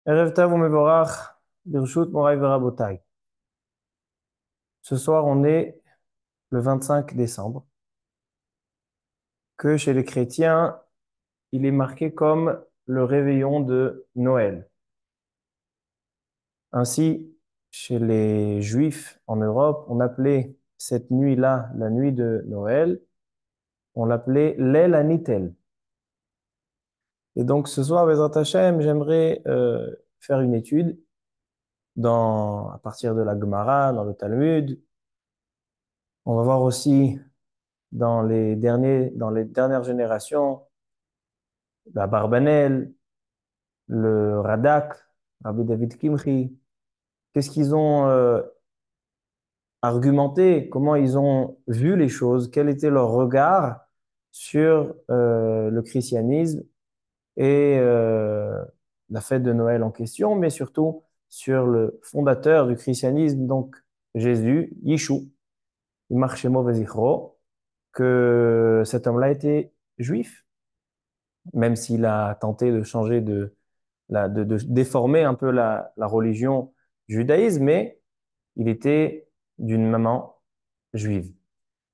Erev Tov u'Mevorach, Birshut Morai Verabotai. Ce soir, on est le 25 décembre, que chez les chrétiens, il est marqué comme le réveillon de Noël. Ainsi, chez les Juifs en Europe, on appelait cette nuit-là la nuit de Noël, on l'appelait l'El Anitel. Et donc, ce soir, Bezrat Hashem, j'aimerais faire une étude à partir de la Gemara, dans le Talmud. On va voir aussi dans les dernières générations, la Barbanel, le Radak, Rabbi David Kimchi, qu'est-ce qu'ils ont argumenté, comment ils ont vu les choses, quel était leur regard sur le christianisme et la fête de Noël en question, mais surtout sur le fondateur du christianisme, donc Jésus, Yeshua, Yimach Shemo Vezichro, que cet homme-là était juif, même s'il a tenté de changer de déformer un peu la religion du judaïsme, mais il était d'une maman juive.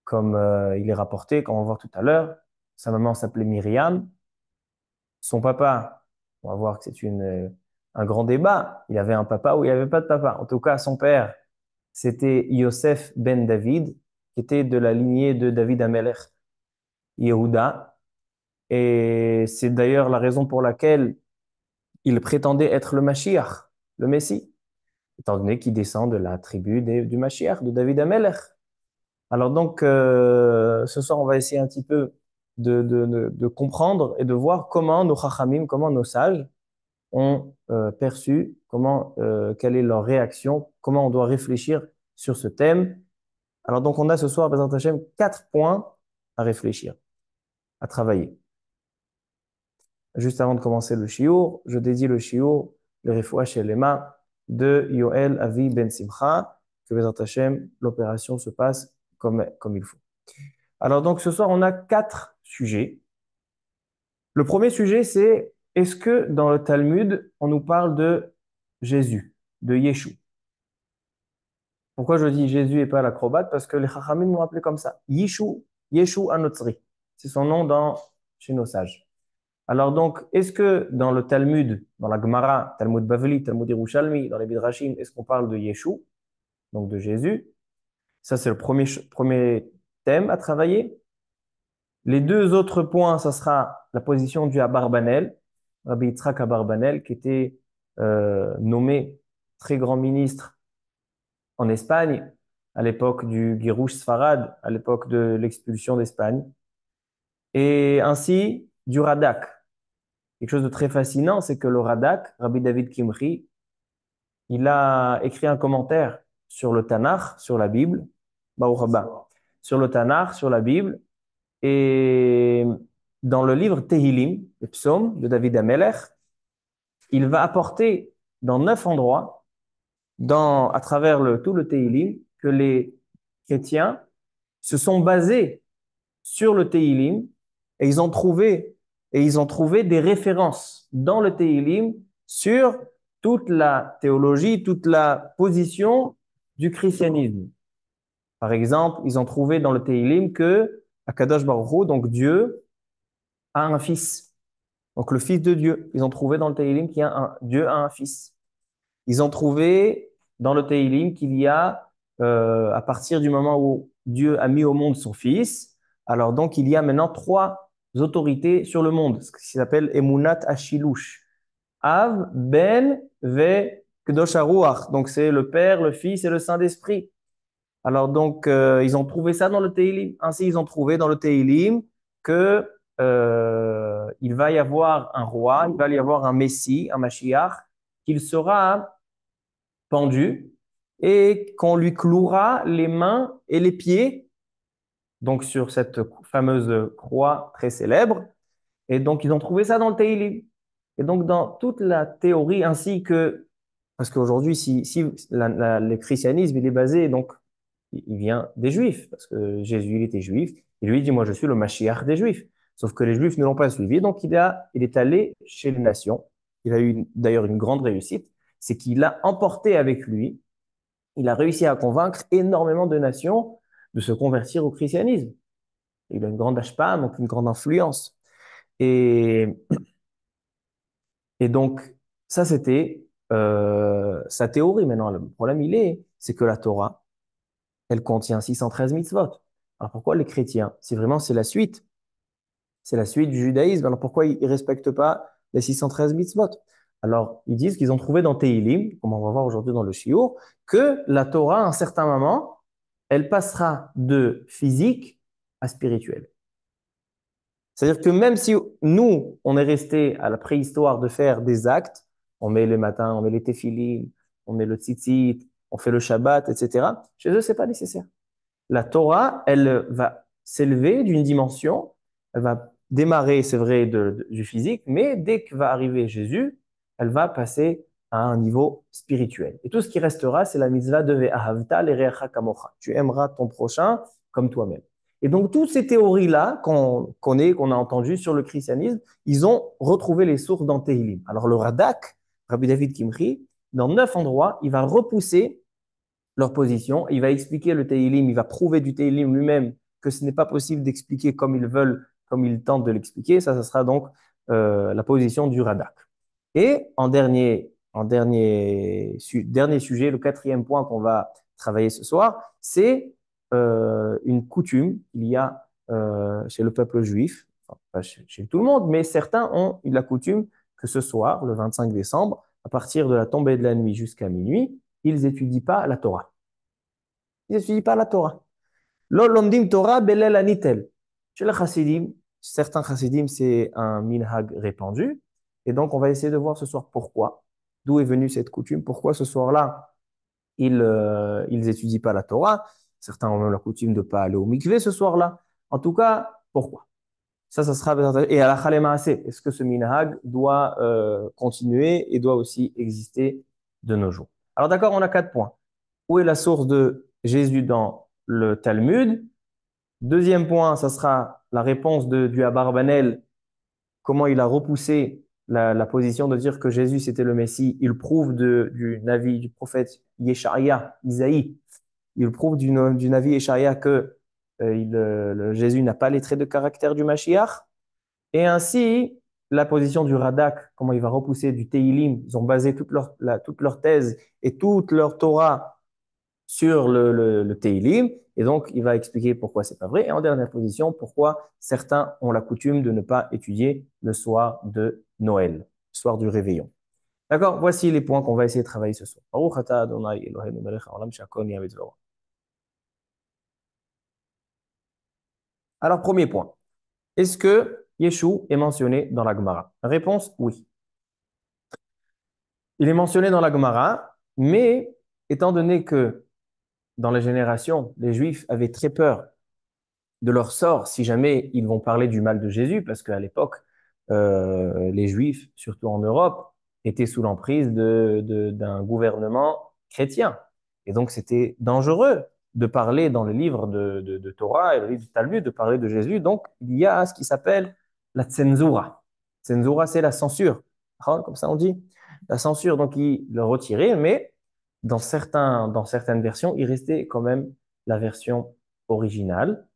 Comme il est rapporté, comme on va voir tout à l'heure, sa maman s'appelait Myriam, son papa, on va voir que un grand débat, il avait un papa ou il n'y avait pas de papa. En tout cas, son père, c'était Yosef ben David, qui était de la lignée de David Amelech, Yehuda. Et c'est d'ailleurs la raison pour laquelle il prétendait être le Mashiach, le Messie, étant donné qu'il descend de la tribu du Mashiach, de David Amelech. Alors donc, ce soir, on va essayer un petit peu de comprendre et de voir comment nos chachamim, comment nos sages ont perçu, quelle est leur réaction, comment on doit réfléchir sur ce thème. Alors donc, on a ce soir, Bezrat Hashem, 4 points à réfléchir, à travailler. Juste avant de commencer le shiur, je dédie le shiur, le Refoua Shelema de Yoel Avi Ben Simcha, que Bezrat Hashem, l'opération se passe comme il faut. Alors donc ce soir, on a 4 sujets. Le premier sujet, c'est est-ce que dans le Talmud, on nous parle de Jésus, de Yeshua? Pourquoi je dis Jésus et pas l'acrobate? Parce que les Chachamim l'ont appelé comme ça. Yeshua Anotzri. C'est son nom chez nos sages. Alors donc, est-ce que dans le Talmud, dans la Gemara, Talmud Bavli, Talmud Yerushalmi, dans les Midrashim, est-ce qu'on parle de Yeshua, donc de Jésus? Ça, c'est le premier thème à travailler. Les 2 autres points, ça sera la position du Abarbanel, Rabbi Yitzhak Abarbanel, qui était nommé très grand ministre en Espagne à l'époque du Girouche Sfarad, à l'époque de l'expulsion d'Espagne, et ainsi du Radak. Quelque chose de très fascinant, c'est que le Radak, Rabbi David Kimchi, il a écrit un commentaire sur le Tanakh, sur la Bible, Baruch Haba, sur le Tanakh, sur la Bible, et dans le livre Tehillim, les psaumes de David Amelech, il va apporter dans 9 endroits, à travers tout le Tehillim, que les chrétiens se sont basés sur le Tehillim et ils ont trouvé des références dans le Tehillim sur toute la théologie, toute la position du christianisme. Par exemple, ils ont trouvé dans le Tehillim que Akadosh Baruch Hu, donc Dieu, a un fils. Donc le fils de Dieu. Ils ont trouvé dans le Tehillim Dieu a un fils. Ils ont trouvé dans le Tehillim qu'il y a, à partir du moment où Dieu a mis au monde son fils, alors donc il y a maintenant 3 autorités sur le monde, ce qui s'appelle Emunat Ashilush. Av, Ben, Ve, Kdosh HaRuach. Donc c'est le Père, le Fils et le Saint-Esprit. Alors donc, ils ont trouvé ça dans le Tehillim. Ainsi, ils ont trouvé dans le Tehillim que il va y avoir un roi, il va y avoir un Messie, un Mashiach, qu'il sera pendu et qu'on lui clouera les mains et les pieds, donc sur cette fameuse croix très célèbre. Et donc, ils ont trouvé ça dans le Tehillim. Et donc, dans toute la théorie, ainsi que, parce qu'aujourd'hui, si le christianisme, il est basé, donc, il vient des Juifs, parce que Jésus, il était juif, et lui, il dit, moi, je suis le Mashiach des Juifs. Sauf que les Juifs ne l'ont pas suivi, donc il est allé chez les nations. il a eu d'ailleurs une grande réussite, c'est qu'il a emporté avec lui, il a réussi à convaincre énormément de nations de se convertir au christianisme. Il a une grande ashpa, donc une grande influence. Et, et donc, ça, c'était sa théorie. Maintenant, le problème, c'est que la Torah, elle contient 613 mitzvot. Alors pourquoi les chrétiens? Si vraiment c'est la suite du judaïsme, alors pourquoi ils ne respectent pas les 613 mitzvot? Alors, ils disent qu'ils ont trouvé dans Tehillim, comme on va voir aujourd'hui dans le Shiur, que la Torah, à un certain moment, elle passera de physique à spirituel. C'est-à-dire que même si nous, on est resté à la préhistoire de faire des actes, on met les matins, on met les téphilines, on met le tzitzit, on fait le Shabbat, etc. Chez eux, c'est pas nécessaire. La Torah, elle va s'élever d'une dimension, elle va démarrer, c'est vrai, du physique, mais dès que va arriver Jésus, elle va passer à un niveau spirituel. Et tout ce qui restera, c'est la mitzvah de Ve'ahavta l'erecha kamocha. Tu aimeras ton prochain comme toi-même. Et donc, toutes ces théories-là qu'on connaît, qu'on a entendues sur le christianisme, ils ont retrouvé les sources dans Tehillim. Alors, le Radak, Rabbi David Kimchi, dans 9 endroits, il va repousser leur position. Il va expliquer le Tehillim, il va prouver du Tehillim lui-même que ce n'est pas possible d'expliquer comme ils veulent, comme ils tentent de l'expliquer. Ça sera donc la position du Radak. Et dernier sujet, le quatrième point qu'on va travailler ce soir, c'est une coutume qu'il y a chez le peuple juif, enfin, pas chez tout le monde, mais certains ont la coutume que ce soir, le 25 décembre, à partir de la tombée de la nuit jusqu'à minuit, ils n'étudient pas la Torah. Ils n'étudient pas la Torah. Lo lomdim Torah belel anitel. Chez les chassidim, certains chassidim, c'est un minhag répandu. Et donc, on va essayer de voir ce soir pourquoi. D'où est venue cette coutume? Pourquoi ce soir-là, ils étudient pas la Torah? Certains ont même la coutume de ne pas aller au mikvé ce soir-là. En tout cas, pourquoi? Ça sera... Et à la Khalema assez, est-ce que ce minhag doit continuer et doit aussi exister de nos jours? Alors d'accord, on a 4 points. Où est la source de Jésus dans le Talmud? Deuxième point, ça sera la réponse du Abarbanel, comment il a repoussé la position de dire que Jésus c'était le Messie. Il prouve du avis du prophète Yesharia, Isaïe. Il prouve du avis Yesharia que Jésus n'a pas les traits de caractère du Mashiach. Et ainsi, la position du Radak, comment il va repousser du Teilim. Ils ont basé toute leur thèse et toute leur Torah sur le Teilim. Et donc, il va expliquer pourquoi c'est pas vrai. Et en dernière position, pourquoi certains ont la coutume de ne pas étudier le soir de Noël, le soir du réveillon. D'accord? Voici les points qu'on va essayer de travailler ce soir. Baruch atah Adonai Eloheinu melech haolam she'akol nהיה b'dvaro. Alors, premier point. Est-ce que Yeshua est mentionné dans la Gemara? Réponse, oui. Il est mentionné dans la Gemara, mais étant donné que dans les générations, les Juifs avaient très peur de leur sort si jamais ils vont parler du mal de Jésus, parce qu'à l'époque, les Juifs, surtout en Europe, étaient sous l'emprise d'un gouvernement chrétien. Et donc, c'était dangereux de parler dans le livre de Torah et le livre du Talmud, de parler de Jésus. Donc, il y a ce qui s'appelle la tsenzura. Tsenzura, c'est la censure. Comme ça, on dit. La censure, donc, ils le retiraient, mais dans certaines versions, il restait quand même la version originale.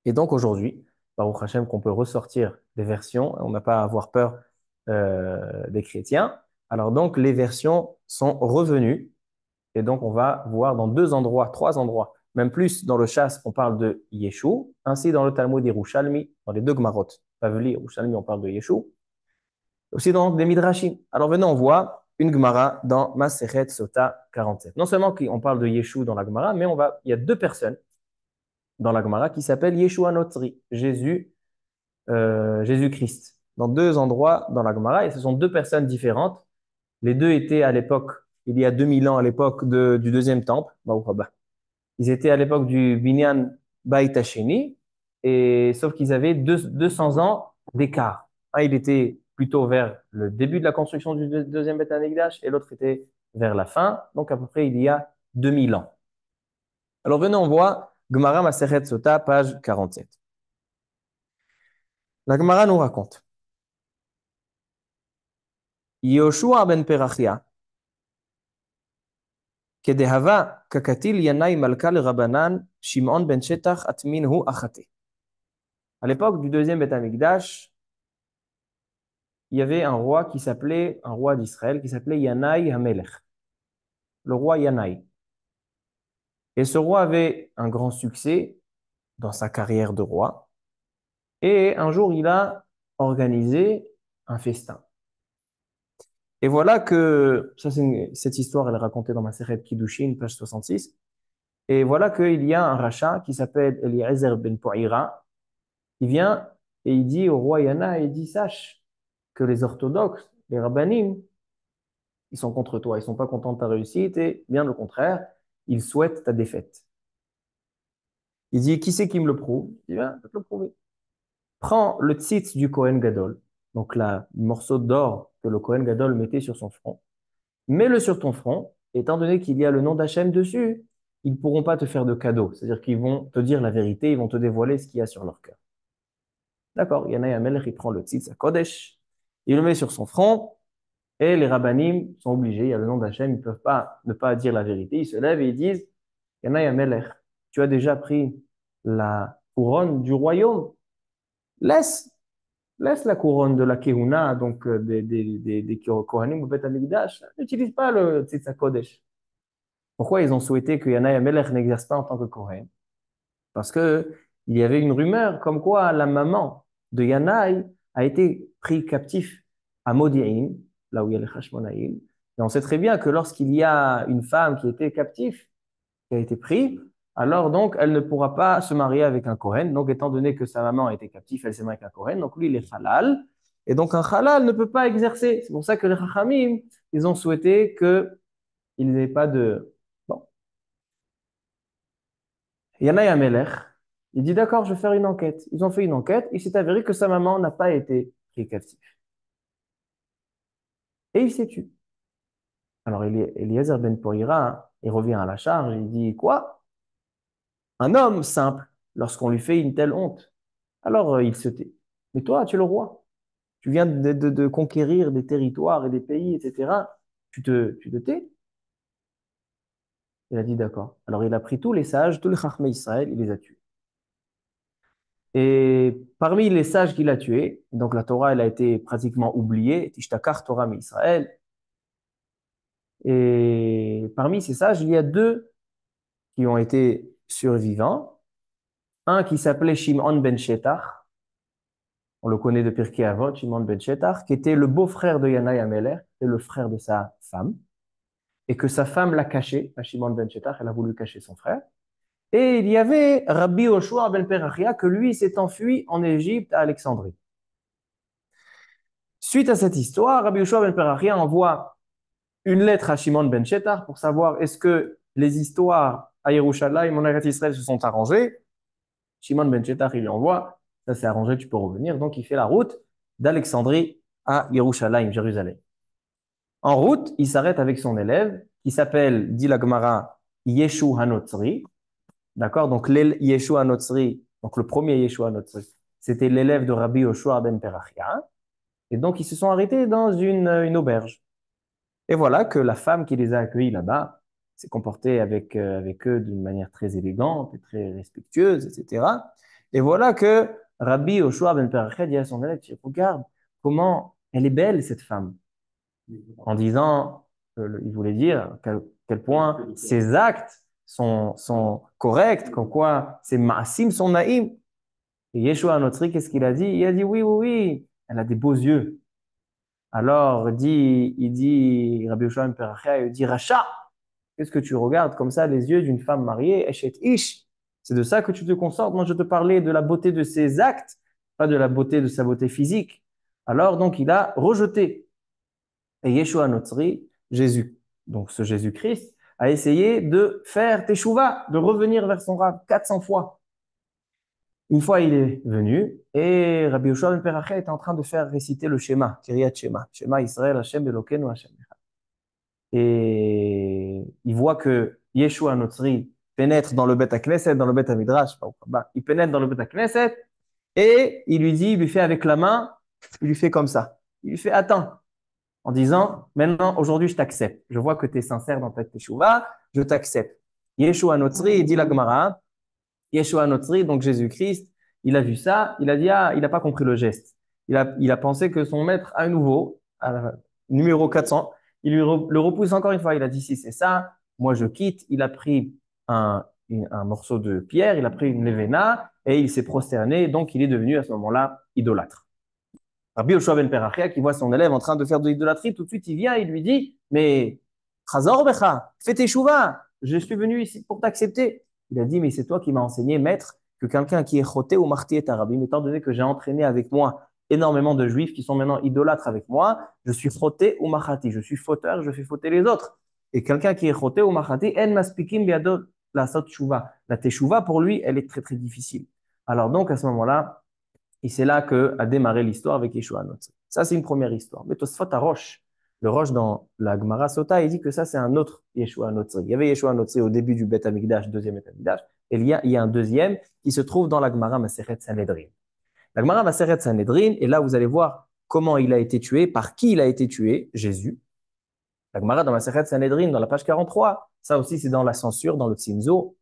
Et donc aujourd'hui, Baruch Hashem, qu'on peut ressortir des versions, on n'a pas à avoir peur des chrétiens. Alors donc les versions sont revenues et donc on va voir dans 2 endroits, 3 endroits, même plus dans le Chasse, on parle de Yeshua, ainsi dans le Talmud Yerushalmi, dans les 2 Gemarot, Bavli, Yerushalmi, on parle de Yeshua, aussi dans des Midrashim. Alors venons, on voit une Gemara dans Masechet Sota 47. Non seulement on parle de Yeshua dans la Gemara, mais il y a 2 personnes dans la Gemara qui s'appelle Yeshua Notri, Jésus-Christ, dans 2 endroits dans la Gemara, et ce sont 2 personnes différentes. Les deux étaient à l'époque, il y a 2000 ans, à l'époque du deuxième temple. Ils étaient à l'époque du Binyan Bait Hasheni, et sauf qu'ils avaient 200 ans d'écart. Un, il était plutôt vers le début de la construction du deuxième Beit Hamikdash, et l'autre était vers la fin, donc à peu près il y a 2000 ans. Alors venez, on voit Gemara Masechet Sota, page 47. La Gemara nous raconte. Yoshua ben Perachia, Kedehava kakatil yanai malka le Rabanan, Shimon ben Shetach atminhu achate. À l'époque du deuxième Beth Amikdash, il y avait un roi d'Israël qui s'appelait Yanaï Hamelech, le roi Yanaï. Et ce roi avait un grand succès dans sa carrière de roi. Et un jour, il a organisé un festin. Et voilà que, cette histoire, elle est racontée dans ma Masechet Kiddushin, page 66. Et voilà qu'il y a un rachat qui s'appelle Eliezer ben Po'ira. Il vient et il dit au roi Yana, il dit, sache que les orthodoxes, les rabbanim, ils sont contre toi, ils sont pas contents de ta réussite et bien le contraire, ils souhaitent ta défaite. Il dit, qui c'est qui me le prouve? Il dit, viens, je vais te le prouver. Prends le tzitz du Kohen Gadol, donc le morceau d'or que le Kohen Gadol mettait sur son front, mets-le sur ton front, étant donné qu'il y a le nom d'Hachem dessus, ils ne pourront pas te faire de cadeau, c'est-à-dire qu'ils vont te dire la vérité, ils vont te dévoiler ce qu'il y a sur leur cœur. D'accord, Yanaï Amelech, il prend le tzitz à Kodesh, il le met sur son front, et les rabbanim sont obligés, il y a le nom d'Hachem, ils ne peuvent pas ne pas dire la vérité, ils se lèvent et ils disent, Yanaï Amelech, tu as déjà pris la couronne du royaume, laisse Laisse la couronne de la Kehuna, donc des Kohanim au Beth Amikdash. N'utilise pas le Tzitz HaKodesh. Pourquoi ils ont souhaité que Yanaï Amelech n'exerce pas en tant que Kohen? Parce que il y avait une rumeur comme quoi la maman de Yanaï a été prise captif à Modi'in, là où il y a les Hashmonaïm. Et on sait très bien que lorsqu'il y a une femme qui était captive, qui a été prise, alors donc elle ne pourra pas se marier avec un Kohen. Donc étant donné que sa maman a été captive, elle s'est mariée avec un Kohen, donc lui il est halal. Et donc un halal ne peut pas exercer. C'est pour ça que les Chachamim, ils ont souhaité qu'il n'ait pas de... Bon. Yanaï Amelech, il dit d'accord, je vais faire une enquête. Ils ont fait une enquête, il s'est avéré que sa maman n'a pas été prise captive. Et il s'est tué. Alors Eliezer ben Poira, il revient à la charge, il dit quoi? Un homme simple, lorsqu'on lui fait une telle honte, alors il se tait. Mais toi, tu es le roi. Tu viens de conquérir des territoires et des pays, etc. Tu te tais? Il a dit d'accord. Alors il a pris tous les sages, tous les Chachmei Israël, il les a tués. Et parmi les sages qu'il a tués, donc la Torah, elle a été pratiquement oubliée, Tishtakar Torah mi Israël. Et parmi ces sages, il y a deux qui ont été survivants. Un qui s'appelait Shimon ben Shetach, on le connaît de Pirkei Avot, Shimon ben Shetach, qui était le beau-frère de Yanaï Amelech et le frère de sa femme, et que sa femme l'a caché, à Shimon ben Shetach, elle a voulu cacher son frère. Et il y avait Rabbi Yoshua ben Perachia, que lui s'est enfui en Égypte, à Alexandrie. Suite à cette histoire, Rabbi Yoshua ben Perachia envoie une lettre à Shimon ben Shetach pour savoir est-ce que les histoires à Yerushalayim, en Eretz Israël, se sont arrangées. Shimon ben Shetach, il lui envoie, ça s'est arrangé, tu peux revenir. Donc il fait la route d'Alexandrie à Yerushalayim, Jérusalem. En route, il s'arrête avec son élève qui s'appelle, dit la Gemara, Yeshu Hanotzri. D'accord? Donc Yeshu Hanotzri, donc le premier Yeshu Hanotzri, c'était l'élève de Rabbi Yoshua ben Perachia. Et donc ils se sont arrêtés dans une auberge. Et voilà que la femme qui les a accueillis là-bas s'est comportée avec eux d'une manière très élégante et très respectueuse, etc. Et voilà que Rabbi Yoshua ben Perachia dit à son élève, regarde comment elle est belle cette femme. En disant, il voulait dire quel point ses actes sont corrects, comme quoi ses ma'asim sont naïms. Et Yeshua Notri, qu'est-ce qu'il a dit? Il a dit oui, oui, oui, elle a des beaux yeux. Alors, il dit, Rabbi Yoshua ben Perachia, il dit, Racha, qu'est-ce que tu regardes comme ça les yeux d'une femme mariée, Eshet Ish? C'est de ça que tu te concentres. Moi, je te parlais de la beauté de ses actes, pas de la beauté de sa beauté physique. Alors, donc, il a rejeté. Et Yeshua Notzri, Jésus, donc ce Jésus-Christ, a essayé de faire Teshuvah, de revenir vers son Rav 400 fois. Une fois, il est venu et Rabbi Yoshua ben Perachia était en train de faire réciter le Shema, Kiryat Shema, Shema Israël, Hashem Elokeinu, Hashem Echad. Et il voit que Yeshua Notzri pénètre dans le Beth HaKnesset, dans le Beth HaMidrash, il pénètre dans le Beth HaKnesset et il lui dit, il lui fait avec la main, il lui fait comme ça. Il lui fait, attends. en disant, maintenant, aujourd'hui, je t'accepte. Je vois que tu es sincère dans ta teshuva, je t'accepte. Yeshua Notzri, il dit la Gemara, Yeshua Notzri, donc Jésus-Christ, il a vu ça, il a dit, ah, il n'a pas compris le geste. Il a pensé que son maître, à nouveau, numéro 400, le repousse encore une fois. Il a dit, si c'est ça, moi je quitte. Il a pris un morceau de pierre, il a pris une levena et il s'est prosterné. Donc il est devenu à ce moment-là idolâtre. Rabbi Yoshua ben Perachia, qui voit son élève en train de faire de l'idolâtrie, tout de suite il vient et il lui dit, mais Chazor Becha, fais tes chouva, je suis venu ici pour t'accepter. Il a dit, mais c'est toi qui m'as enseigné, maître, que quelqu'un qui est choté ou marti est arabim, étant donné que j'ai entraîné avec moi énormément de juifs qui sont maintenant idolâtres avec moi, je suis choté ou machati, je suis fauteur, je fais fauter les autres. Et quelqu'un qui est choté ou machati, en maspikim biado la sot chouva. La teshuva, pour lui, elle est très très difficile. Alors donc, à ce moment-là, et c'est là que a démarré l'histoire avec Yeshua Notzi. Ça, c'est une première histoire. Mais Tosfot Roche, le Roche dans la Gemara Sota, il dit que ça, c'est un autre Yeshua Notzi. Il y avait Yeshua Notzi au début du Bet Amikdash, deuxième Bet Amikdash, et il y a un deuxième qui se trouve dans la Gemara Maseret Sanhedrin. La Gemara Maseret Sanhedrin, et là, vous allez voir comment il a été tué, par qui il a été tué, Jésus. La Gemara dans Maseret Sanhedrin, dans la page 43, ça aussi, c'est dans la censure, dans le Tzimzo.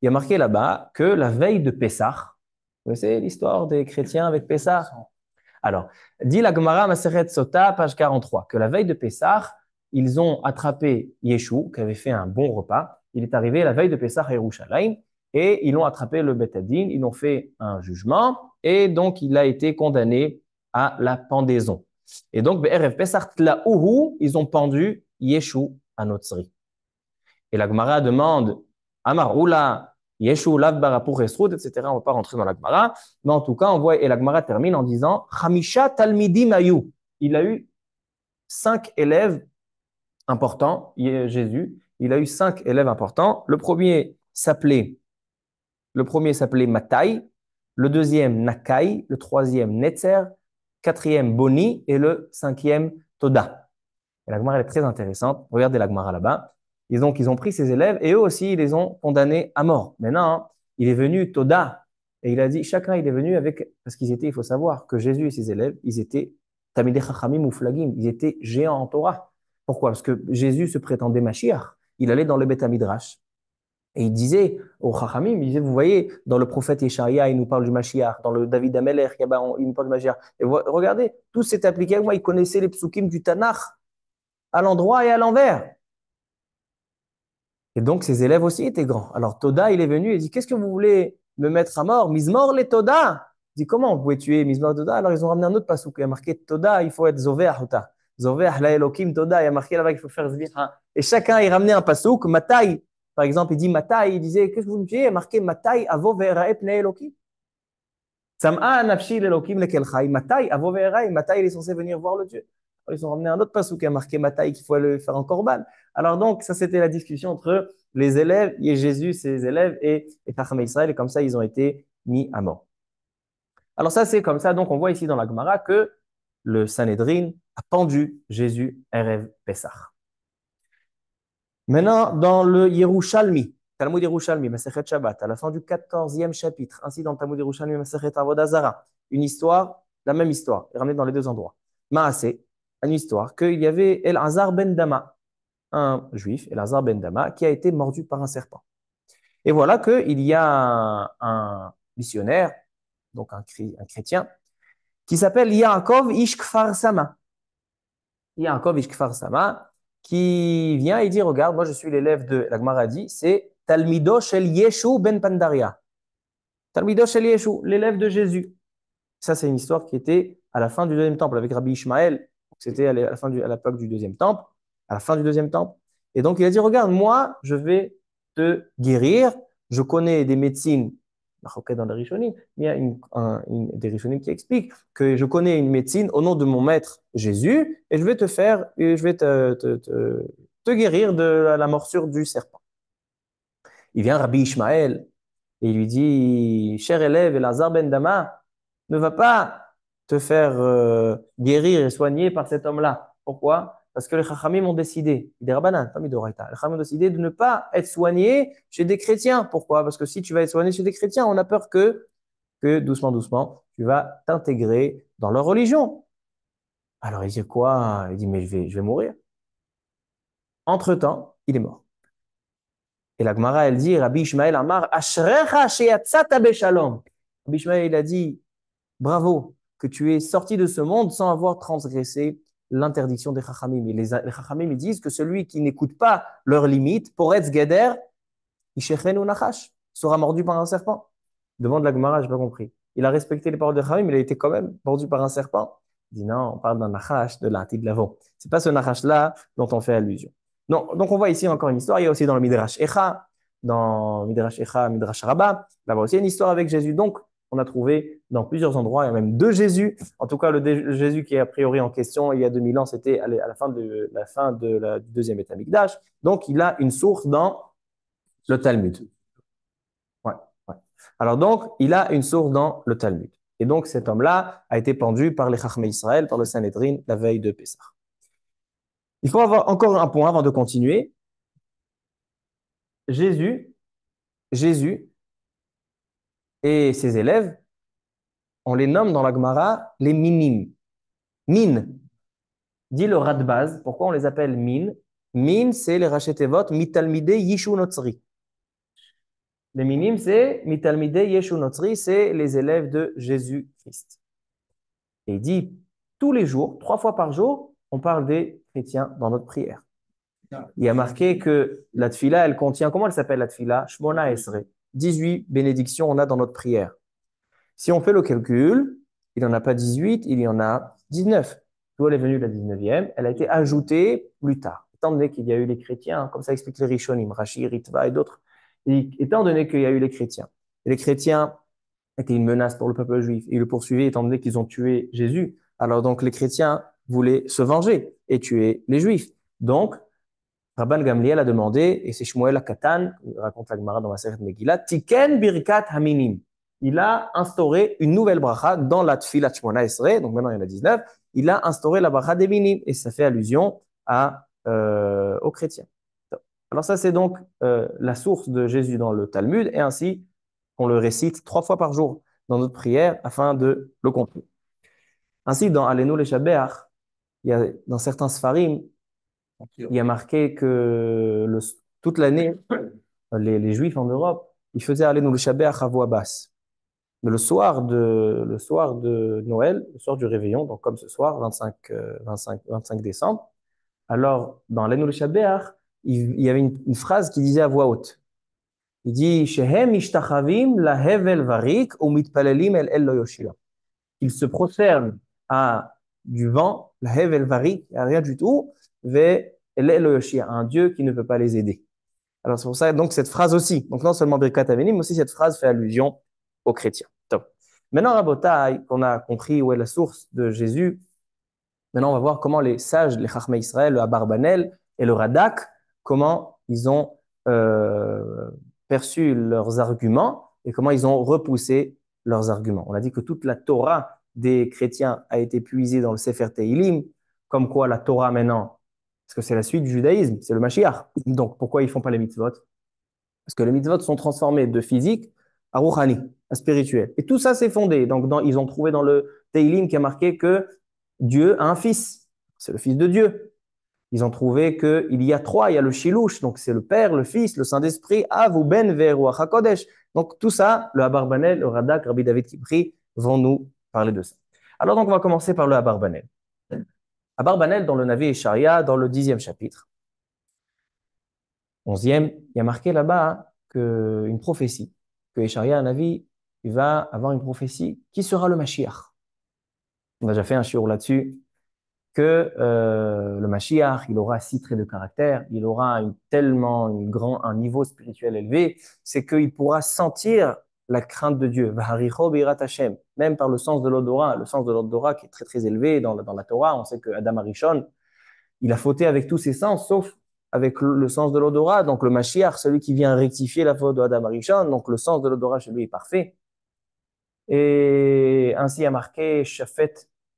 Il y a marqué là-bas que la veille de Pessah, vous connaissez l'histoire des chrétiens avec Pessah? Alors, dit la Gemara Maseret Sota, page 43, que la veille de Pessah, ils ont attrapé Yeshua, qui avait fait un bon repas. Il est arrivé la veille de Pessah à Yerushalayim, et ils l'ont attrapé le Beth Din, ils ont fait un jugement, et donc il a été condamné à la pendaison. Et donc, Be'erev Pessah Tlaouhu, ils ont pendu Yeshua à Notzri. Et la Gemara demande, Amar Oula, Yeshu Lav Barapur Esrud, etc. On ne va pas rentrer dans la Gemara. Mais en tout cas, on voit, et la Gemara termine en disant, Hamisha Talmidim Ayu. Il a eu 5 élèves importants, Jésus. Il a eu 5 élèves importants. Le premier s'appelait Matai, le deuxième Nakai, le troisième Netzer, quatrième Boni et le cinquième Toda. Et la Gemara est très intéressante. Regardez la Gemara là-bas. Ils ont pris ses élèves et eux aussi, ils les ont condamnés à mort. Maintenant, il est venu Toda et il a dit, chacun il est venu avec, parce qu'ils étaient, il faut savoir que Jésus et ses élèves, ils étaient Tamidei Chachamim ou Flagim, ils étaient géants en Torah. Pourquoi? Parce que Jésus se prétendait Mashiach. Il allait dans le Beth Midrash et il disait aux Chachamim, il disait, vous voyez, dans le prophète Yesharia, il nous parle du Mashiach, dans le David Amelech, il nous parle du Mashiach. Et regardez, tout s'est appliqué à moi, il connaissait les psukim du Tanakh à l'endroit et à l'envers. Et donc, ses élèves aussi étaient grands. Alors, Toda, il est venu et dit, qu'est-ce que vous voulez me mettre à mort? Mizmor les Toda. Il dit, comment vous pouvez tuer Mizmor Toda? Alors, ils ont ramené un autre pasouk. Il y a marqué Toda, il faut être Zoveah Huta. Zoveah la Elokim Toda. Il y a marqué là-bas qu'il faut faire Zviha. Et chacun, il ramenait un pasouk. Matai, par exemple, il dit Matai, il disait, qu'est-ce que vous me tuez? Il y a marqué Matai, Avo Ve'erae Pnei Elokim. Sam'a nafshi l'Elokim lekelchai. Matai, Avo Ve'erae. Matai, il est censé venir voir le Dieu. Alors, ils ont ramené un autre pasouk qui a marqué Matai, qu'il faut aller faire en korban. Alors donc, ça c'était la discussion entre les élèves, et Jésus, ses élèves, et Chachamei Israël, et comme ça, ils ont été mis à mort. Alors ça, c'est comme ça, donc on voit ici dans la Gemara que le Sanhédrin a pendu Jésus Erev Pessah. Maintenant, dans le Yerushalmi, Talmud Yerushalmi, Masechet Shabbat, à la fin du 14e chapitre, ainsi dans le Talmud Yerushalmi, Masechet Avodah Zarah, une histoire, la même histoire, ramenée dans les deux endroits. Maaseh, une histoire, qu'il y avait El-Azar ben Dama, un juif, El-Azar ben Dama, qui a été mordu par un serpent. Et voilà qu'il y a un missionnaire, donc un chrétien, qui s'appelle Yaakov Ish Kfar Sama. Yaakov Ish Kfar Sama, qui vient et dit, regarde, moi je suis l'élève de, la Gemara dit, c'est Talmido Shel Yeshu ben Pandaria. Talmido Shel Yeshu, l'élève de Jésus. Ça, c'est une histoire qui était à la fin du deuxième temple avec Rabbi Ishmael. C'était à l'époque du deuxième temple, à la fin du deuxième temple. Et donc, il a dit, regarde, moi, je vais te guérir. Je connais des médecines, dans les Rishonim, il y a des Rishonim qui expliquent que je connais une médecine au nom de mon maître Jésus et je vais te guérir de la morsure du serpent. Il vient Rabbi Ishmael et il lui dit, cher élève, Elazar ben Dama, ne va pas te faire guérir et soigner par cet homme-là. Pourquoi? Parce que les Chachamim ont décidé, des Rabbanan, pas Midoraita, les Chachamim ont décidé de ne pas être soigné chez des chrétiens. Pourquoi? Parce que si tu vas être soigné chez des chrétiens, on a peur que doucement, doucement, tu vas t'intégrer dans leur religion. Alors il dit quoi? Il dit, mais je vais mourir. Entre-temps, il est mort. Et la Gemara, elle dit, Rabbi Ishmael Amar, Ashrecha sheyatzata beshalom. Rabbi Ishmael, il a dit, bravo, que tu es sorti de ce monde sans avoir transgressé l'interdiction des Chachamim. Et les Chachamim, ils disent que celui qui n'écoute pas leurs limites, pour être Geder, Ishechen ou Nachash, sera mordu par un serpent. Demande la Gemara, je n'ai pas compris. Il a respecté les paroles de Chachamim, mais il a été quand même mordu par un serpent. Il dit non, on parle d'un Nachash, de l'Ati de l'avant. Ce n'est pas ce Nachash-là dont on fait allusion. Non, donc on voit ici encore une histoire. Il y a aussi dans le Midrash Echa, dans Midrash Echa, Midrash Rabbah, là-bas aussi une histoire avec Jésus. Donc, on a trouvé dans plusieurs endroits, il y a même deux Jésus. En tout cas, le Jésus qui est a priori en question il y a 2000 ans, c'était à la fin du deuxième Beth Amikdash. Donc, il a une source dans le Talmud. Ouais, ouais. Alors donc, il a une source dans le Talmud. Et donc, cet homme-là a été pendu par les Chachmei Israël, par le Sanhédrin, la veille de Pessah. Il faut avoir encore un point avant de continuer. Jésus et ses élèves, on les nomme dans la Gemara les minim. Min, dit le Radbaz. Pourquoi on les appelle min? Min, c'est les rachetevot, mitalmide yishu notzri. Les minim, c'est mitalmide yishu notzri, c'est les élèves de Jésus-Christ. Et il dit, tous les jours, 3 fois par jour, on parle des chrétiens dans notre prière. Il y a marqué que la tfila, elle contient, comment elle s'appelle la tfila? Shmona Esre. 18 bénédictions on a dans notre prière. Si on fait le calcul, il n'y en a pas 18, il y en a 19. D'où elle est venue la 19e, elle a été ajoutée plus tard. Étant donné qu'il y a eu les chrétiens, comme ça explique les Rishonim, Rashi, Ritva et d'autres, et étant donné qu'il y a eu les chrétiens, et les chrétiens étaient une menace pour le peuple juif, et ils le poursuivaient étant donné qu'ils ont tué Jésus, alors donc les chrétiens voulaient se venger et tuer les juifs. Donc, Rabban Gamliel a demandé, et c'est Shmuel Akatan, raconte la Gemara dans la série de Megillah, Tiken Birkat Haminim. Il a instauré une nouvelle bracha dans la Tfilat Shmona Esrei, donc maintenant il y en a 19, il a instauré la bracha des minim, et ça fait allusion aux chrétiens. Alors ça c'est donc la source de Jésus dans le Talmud, et ainsi on le récite 3 fois par jour dans notre prière afin de le comprendre. Ainsi dans Alenu le Shabeach, il y a dans certains Sfarim, il y a marqué que toute l'année, les Juifs en Europe, ils faisaient aller nous le Shabbat à voix basse. Mais le soir de Noël, le soir du réveillon, donc comme ce soir, 25 décembre, alors dans l'Ainu le Shabbat, il y avait une phrase qui disait à voix haute. Il dit Shehem ishtachavim la hevel varik ou mitpalelim el lo yoshila. Ils se prosternent à du vent, la hevel varik, à rien du tout, ve un Dieu qui ne peut pas les aider. Alors c'est pour ça, donc cette phrase aussi, donc non seulement Birkat Avenim, mais aussi cette phrase fait allusion aux chrétiens. Top. Maintenant, Rabotai, qu'on a compris où est la source de Jésus, maintenant on va voir comment les sages, les Chachmei Israël, le Abarbanel et le Radak, comment ils ont perçu leurs arguments et comment ils ont repoussé leurs arguments. On a dit que toute la Torah des chrétiens a été puisée dans le Sefer Teilim, comme quoi la Torah maintenant, parce que c'est la suite du judaïsme, c'est le Mashiach. Donc, pourquoi ils font pas les mitzvot? Parce que les mitzvot sont transformés de physique à rouhani, à spirituel. Et tout ça, c'est fondé. Donc, ils ont trouvé dans le Teilim qui a marqué que Dieu a un fils. C'est le fils de Dieu. Ils ont trouvé qu'il y a 3, il y a le Shilouch, donc c'est le Père, le Fils, le Saint-Esprit, Av ou Ben Veruach HaKodesh. Donc, tout ça, le Abarbanel, le Radak, Rabbi David Kipri vont nous parler de ça. Alors, donc, on va commencer par le Abarbanel. Abarbanel, dans le Navi Esharia, dans le 10e chapitre, 11e, il y a marqué là-bas une prophétie, que Esharia, un Navi, il va avoir une prophétie qui sera le Mashiach. On a déjà fait un shiur là-dessus, que le Mashiach, il aura 6 traits de caractère, il aura un niveau spirituel élevé, c'est qu'il pourra sentir la crainte de Dieu, Vaharicho Beirat Hashem, même par le sens de l'odorat, qui est très très élevé dans la Torah. On sait que Adam Arishon, il a fauté avec tous ses sens, sauf avec le sens de l'odorat. Donc le Mashiach, celui qui vient rectifier la faute de Adam Arishon, donc le sens de l'odorat chez lui est parfait. Et ainsi a marqué Shofet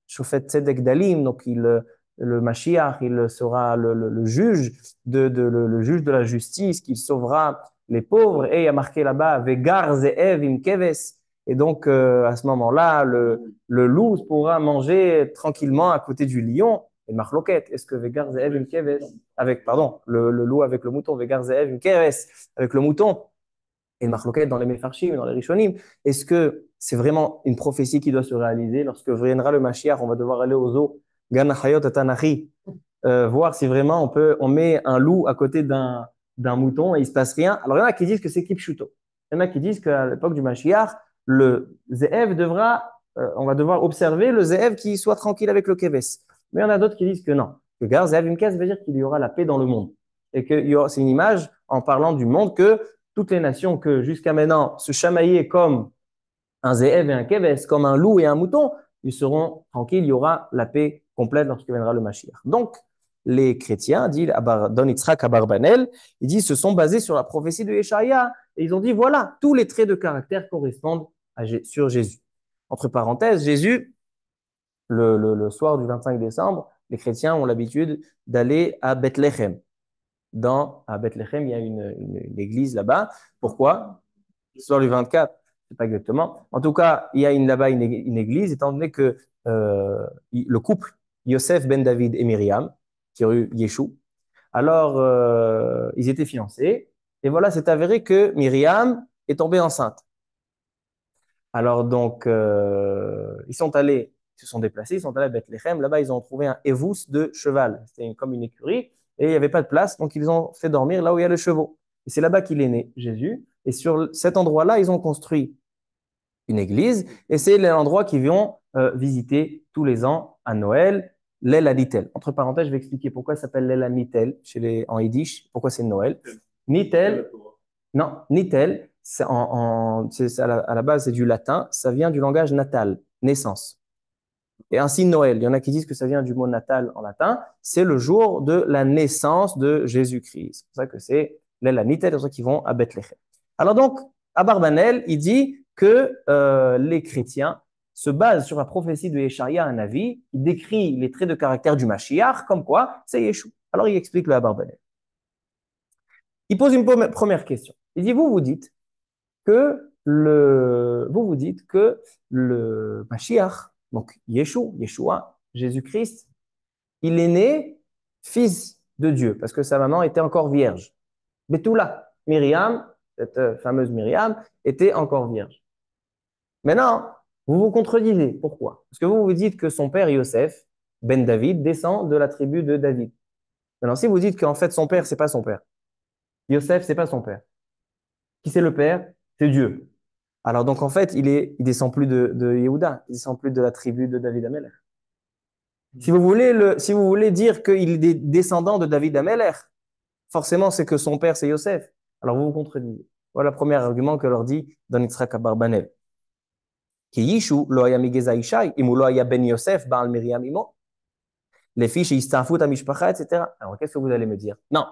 Tzedek Dalim, donc le Mashiach, il sera le juge le juge de la justice, qui sauvera les pauvres. Et il y a marqué là-bas Vegar Ze'ev im Keves, Et donc, à ce moment-là, le loup pourra manger tranquillement à côté du lion. Et marloquette, est-ce que Vegar Zeev une keves avec, pardon, le loup avec le mouton, Vegar Zeev une keves avec le mouton, et marloquette dans les Mefarshim, dans les Rishonim, est-ce que c'est vraiment une prophétie qui doit se réaliser? Lorsque viendra le Mashiach, on va devoir aller aux eaux, Gan Hayot Atanachi, voir si vraiment on met un loup à côté d'un mouton et il se passe rien. Alors il y en a qui disent que c'est Kipshuto. Il y en a qui disent qu'à l'époque du Mashiach, le Ze'ev on va devoir observer le Ze'ev qui soit tranquille avec le Keves. Mais il y en a d'autres qui disent que non. Que Gar Ze'ev Imkes veut dire qu'il y aura la paix dans le monde. Et que c'est une image en parlant du monde que toutes les nations que jusqu'à maintenant se chamaillaient comme un Ze'ev et un Keves, comme un loup et un mouton, ils seront tranquilles, il y aura la paix complète lorsque viendra le Mashiach. Donc, les chrétiens, dit Don Yitzhak Abarbanel, ils disent, se sont basés sur la prophétie de Yeshaïa, et ils ont dit, voilà, tous les traits de caractère correspondent sur Jésus. Entre parenthèses, Jésus, le soir du 25 décembre, les chrétiens ont l'habitude d'aller à Bethléem. À Bethléem, il y a une église là-bas. Pourquoi? Le soir du 24, je sais pas exactement. En tout cas, il y a là-bas une église, étant donné que le couple Yosef ben David et Myriam, qui ont eu Yeshua, alors ils étaient fiancés. Et voilà, c'est avéré que Myriam est tombée enceinte. Alors donc, ils se sont déplacés, ils sont allés à Bethléem. Là-bas, ils ont trouvé un évous de cheval. C'était comme une écurie. Et il n'y avait pas de place, donc ils ont fait dormir là où il y a le chevaux. Et c'est là-bas qu'il est né, Jésus. Et sur cet endroit-là, ils ont construit une église. Et c'est l'endroit qu'ils vont visiter tous les ans à Noël, l'El Nitel. Entre parenthèses, je vais expliquer pourquoi ça s'appelle l'El Nitel en yiddish, pourquoi c'est Noël. Nitel, non, Nitel, à la base, c'est du latin, ça vient du langage natal, naissance. Et ainsi Noël, il y en a qui disent que ça vient du mot natal en latin, c'est le jour de la naissance de Jésus-Christ. C'est pour ça que c'est la Nitel, c'est pour ça qu'ils vont à Bethléem. Alors donc, à Barbanel, il dit que les chrétiens se basent sur la prophétie de Yeshaïa, un avis, il décrit les traits de caractère du Mashiach, comme quoi c'est Yeshua. Alors il explique le à Barbanel. Il pose une première question. Il dit, vous dites vous dites que le Mashiach, donc Yeshua, Jésus-Christ, il est né fils de Dieu, parce que sa maman était encore vierge. Betula, Myriam, cette fameuse Myriam, était encore vierge. Maintenant, vous vous contredisez. Pourquoi? Parce que vous dites que son père Yosef, ben David, descend de la tribu de David. Maintenant, si vous dites qu'en fait son père, c'est pas son père, Yosef, c'est pas son père. Qui c'est le père? C'est Dieu. Alors donc en fait, il descend plus de Yehuda, il descend plus de la tribu de David Ameller. Si vous voulez dire qu'il est descendant de David Ameller, forcément c'est que son père c'est Yosef. Alors vous vous contredisez. Voilà le premier argument que leur dit Don Yitzhak Abarbanel. Ki Yishu lo haya migeza Ishai, imu lo haya ben Yosef ba'al Miriam imo, les fiches istarfut à mishpacha, etc. Alors qu'est-ce que vous allez me dire? Non,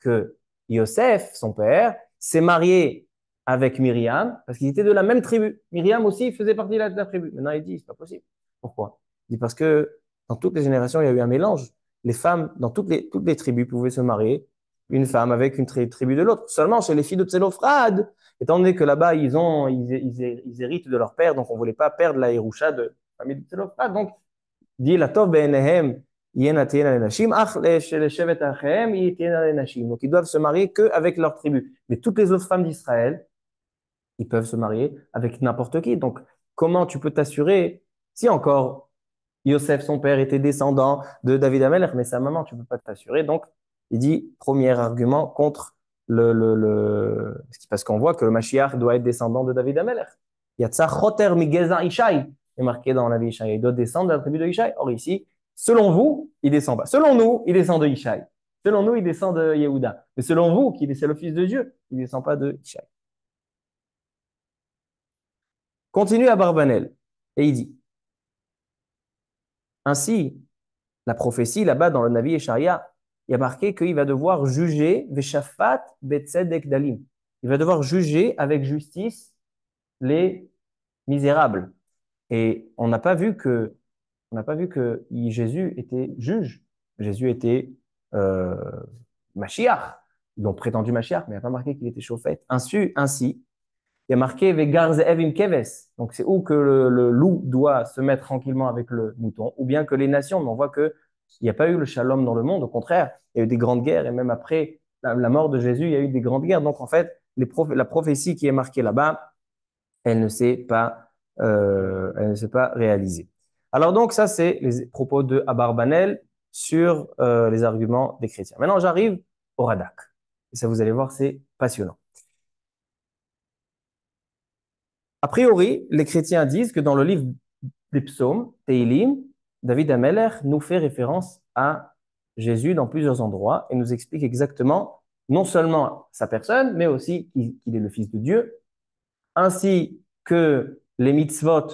que Yosef, son père, s'est marié avec Myriam, parce qu'ils étaient de la même tribu. Myriam aussi faisait partie de la tribu. Maintenant, il dit, c'est pas possible. Pourquoi? Il dit parce que dans toutes les générations, il y a eu un mélange. Les femmes, dans toutes les tribus, pouvaient se marier, une femme avec une tribu de l'autre. Seulement chez les filles de Tsélophrade, étant donné que là-bas, ils héritent de leur père, donc on ne voulait pas perdre la Héroucha de la famille de Tsélophrade. Donc, dit la Tov Be'enehem, donc ils doivent se marier qu'avec leur tribu. Mais toutes les autres femmes d'Israël, ils peuvent se marier avec n'importe qui. Donc, comment tu peux t'assurer, si encore Yosef, son père, était descendant de David Amelech, mais sa maman, tu ne peux pas t'assurer. Donc, il dit, premier argument contre parce qu'on voit que le Mashiach doit être descendant de David Amelech. Yatsa choter migeza Ishai, est marqué dans la vie Ishai. Il doit descendre de la tribu de Ishai. Or, ici, selon vous, il descend pas. Selon nous, il descend de Ishai. Selon nous, il descend de Yehuda. Mais selon vous, qui c'est le fils de Dieu, il ne descend pas de Ishai. Continue à Barbanel. Et il dit, ainsi, la prophétie là-bas dans le Navi Esharia, il y a marqué qu'il va devoir juger Veshafat Betzedek Dalim. Il va devoir juger avec justice les misérables. Et on n'a pas vu que Jésus était juge. Jésus était euh, Mashiach. Ils ont prétendu Mashiach, mais il n'y a pas marqué qu'il était chauffette. Ainsi, Il y a marqué Vegar ze'ev im keves. Donc, c'est où que le loup doit se mettre tranquillement avec le mouton, ou bien que les nations, mais on voit qu'il n'y a pas eu le shalom dans le monde. Au contraire, il y a eu des grandes guerres, et même après la mort de Jésus, il y a eu des grandes guerres. Donc, en fait, la prophétie qui est marquée là-bas, elle ne s'est pas réalisée. Alors, donc, ça, c'est les propos de Abarbanel sur les arguments des chrétiens. Maintenant, j'arrive au Radak. Et ça, vous allez voir, c'est passionnant. A priori, les chrétiens disent que dans le livre des psaumes, Teilim, David Ameller nous fait référence à Jésus dans plusieurs endroits et nous explique exactement non seulement sa personne, mais aussi qu'il est le Fils de Dieu, ainsi que les mitzvot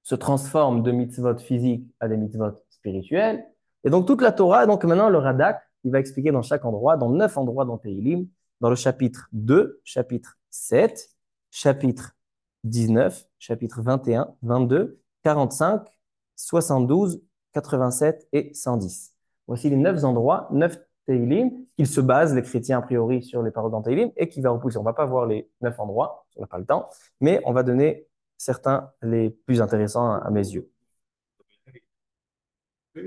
se transforment de mitzvot physiques à des mitzvot spirituels. Et donc toute la Torah, donc maintenant le Radak, il va expliquer dans chaque endroit, dans 9 endroits dans Teilim, dans le chapitre 2, chapitre 7, chapitre 19, chapitre 21, 22, 45, 72, 87 et 110. Voici les 9 endroits, 9 Teilim, qu'ils se basent, les chrétiens a priori, sur les paroles dans Teilim, et qui va repousser. On ne va pas voir les 9 endroits, on n'a pas le temps, mais on va donner certains les plus intéressants à mes yeux.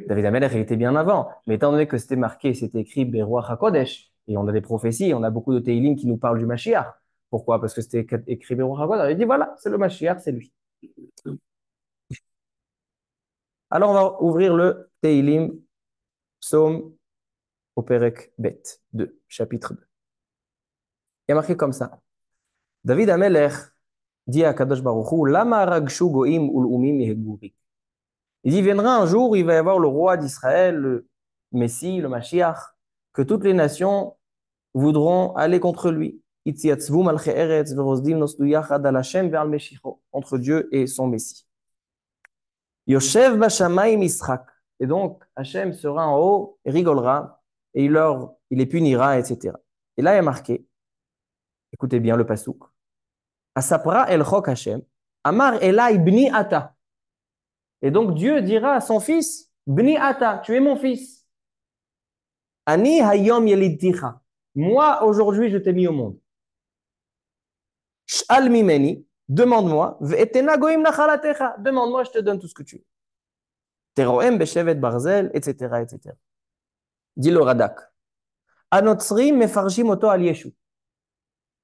David Ameller, il était bien avant, mais étant donné que c'était marqué, c'était écrit Beruach HaKodesh, et on a des prophéties, on a beaucoup de Teilim qui nous parlent du Mashiach. Pourquoi? Parce que c'était écrit Beruach HaKodesh. Il dit voilà, c'est le Mashiach, c'est lui. Alors on va ouvrir le Teilim, psaume au Perek Bet 2, chapitre 2. Il y a marqué comme ça. David Ameller dit à Kadosh Baruch Hu, Lama ragshu goim ul'umim yeheguri. Il dit, il viendra un jour où il va y avoir le roi d'Israël, le Messie, le Mashiach, que toutes les nations voudront aller contre lui. Entre Dieu et son Messie. Yoshev Bashamayim Israq. Et donc, Hachem sera en haut, et rigolera, et il les punira, etc. Et là, il y a marqué, écoutez bien le pasouk, Asapra el chok Hachem, Amar Elai bni ata. Et donc Dieu dira à son fils, Bni ata, tu es mon fils. Ani hayom yelidticha. Moi, aujourd'hui, je t'ai mis au monde. Sh'al mimeni, demande-moi, ve'etena goim nachalatecha. Demande-moi, je te donne tout ce que tu veux. Teroem beshevet barzel, etc., etc. Dit le Radak. Anotsri mefarjim oto al Yeshu.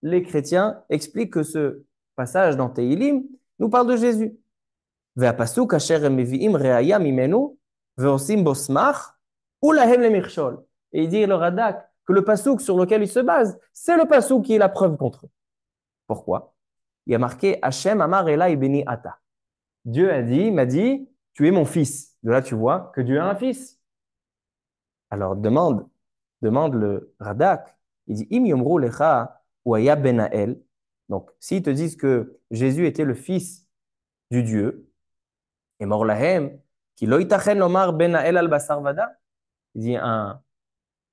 Les chrétiens expliquent que ce passage dans Teilim nous parle de Jésus. והפסוק אשר הם מביאים ראיה ממנו ועושים בו סמך ולהם למכשול. Et il dit le Radak que le pasuk sur lequel il se base, c'est le pasuk qui est la preuve contre eux. Pourquoi? Il y a marqué Hachem Amar Elai Beni Ata. Dieu m'a dit, tu es mon fils. De là, tu vois que Dieu a un fils. Alors demande le Radak. Il dit Im yomru lecha uaya benael. Donc, s'ils te disent que Jésus était le fils du Dieu, et morlahem, qui loïtachen lomar benael al basar vada. Il dit on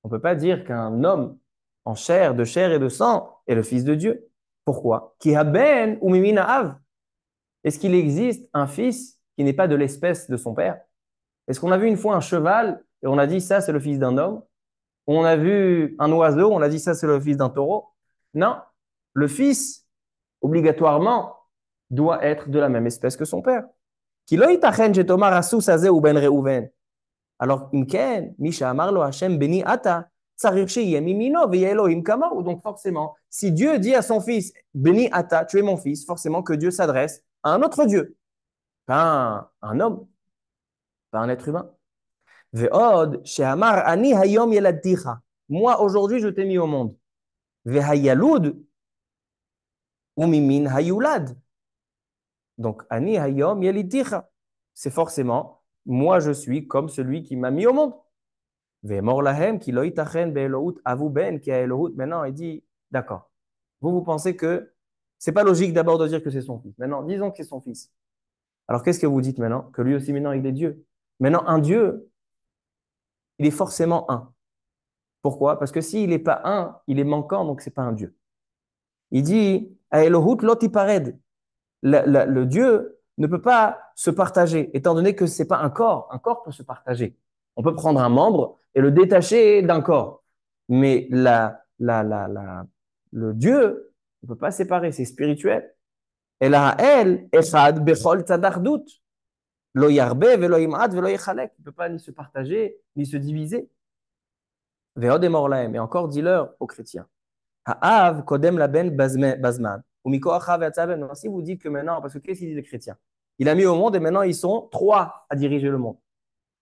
ne peut pas dire qu'un homme en chair, de chair et de sang est le fils de Dieu. Pourquoi? Ki haben ou mimina av. Est-ce qu'il existe un fils qui n'est pas de l'espèce de son père? Est-ce qu'on a vu une fois un cheval et on a dit ça c'est le fils d'un homme? Ou on a vu un oiseau, on a dit ça c'est le fils d'un taureau? Non, le fils obligatoirement doit être de la même espèce que son père. Ki lo yitachen shetomar asus hazeh u ben Reuven. Alors, imken, Misha Amarlo Hashem Beni Ata, donc forcément, si Dieu dit à son fils, Beni Ata, tu es mon fils, forcément que Dieu s'adresse à un autre Dieu, pas un homme, pas un être humain. Ve'od, she'amar ani hayom yeladticha. Moi, aujourd'hui, je t'ai mis au monde. Ve'hayalud, umimin hayulad. Donc, ani hayom yeladticha. C'est forcément, moi, je suis comme celui qui m'a mis au monde. Maintenant, il dit, d'accord. Vous pensez que c'est pas logique d'abord de dire que c'est son fils. Maintenant, disons que c'est son fils. Alors, qu'est-ce que vous dites maintenant? Que lui aussi, maintenant, il est Dieu. Maintenant, un Dieu, il est forcément un. Pourquoi? Parce que s'il n'est pas un, il est manquant, donc c'est pas un Dieu. Il dit, le Dieu ne peut pas se partager, étant donné que c'est pas un corps. Un corps peut se partager. On peut prendre un membre et le détacher d'un corps. Mais le Dieu On ne peut pas séparer, c'est spirituel. Et là, elle, echad bechol tzadardut. Lo yarbe velo imad velo yechalek. Il ne peut pas ni se partager, ni se diviser. Ve'od emor lahem. Et encore, dis-leur aux chrétiens. Ha'av kodem laben bazman. Ou miko achav yatzaben. Si vous dites que maintenant, parce que qu'est-ce qu'il dit les chrétiens? Il a mis au monde et maintenant ils sont trois à diriger le monde.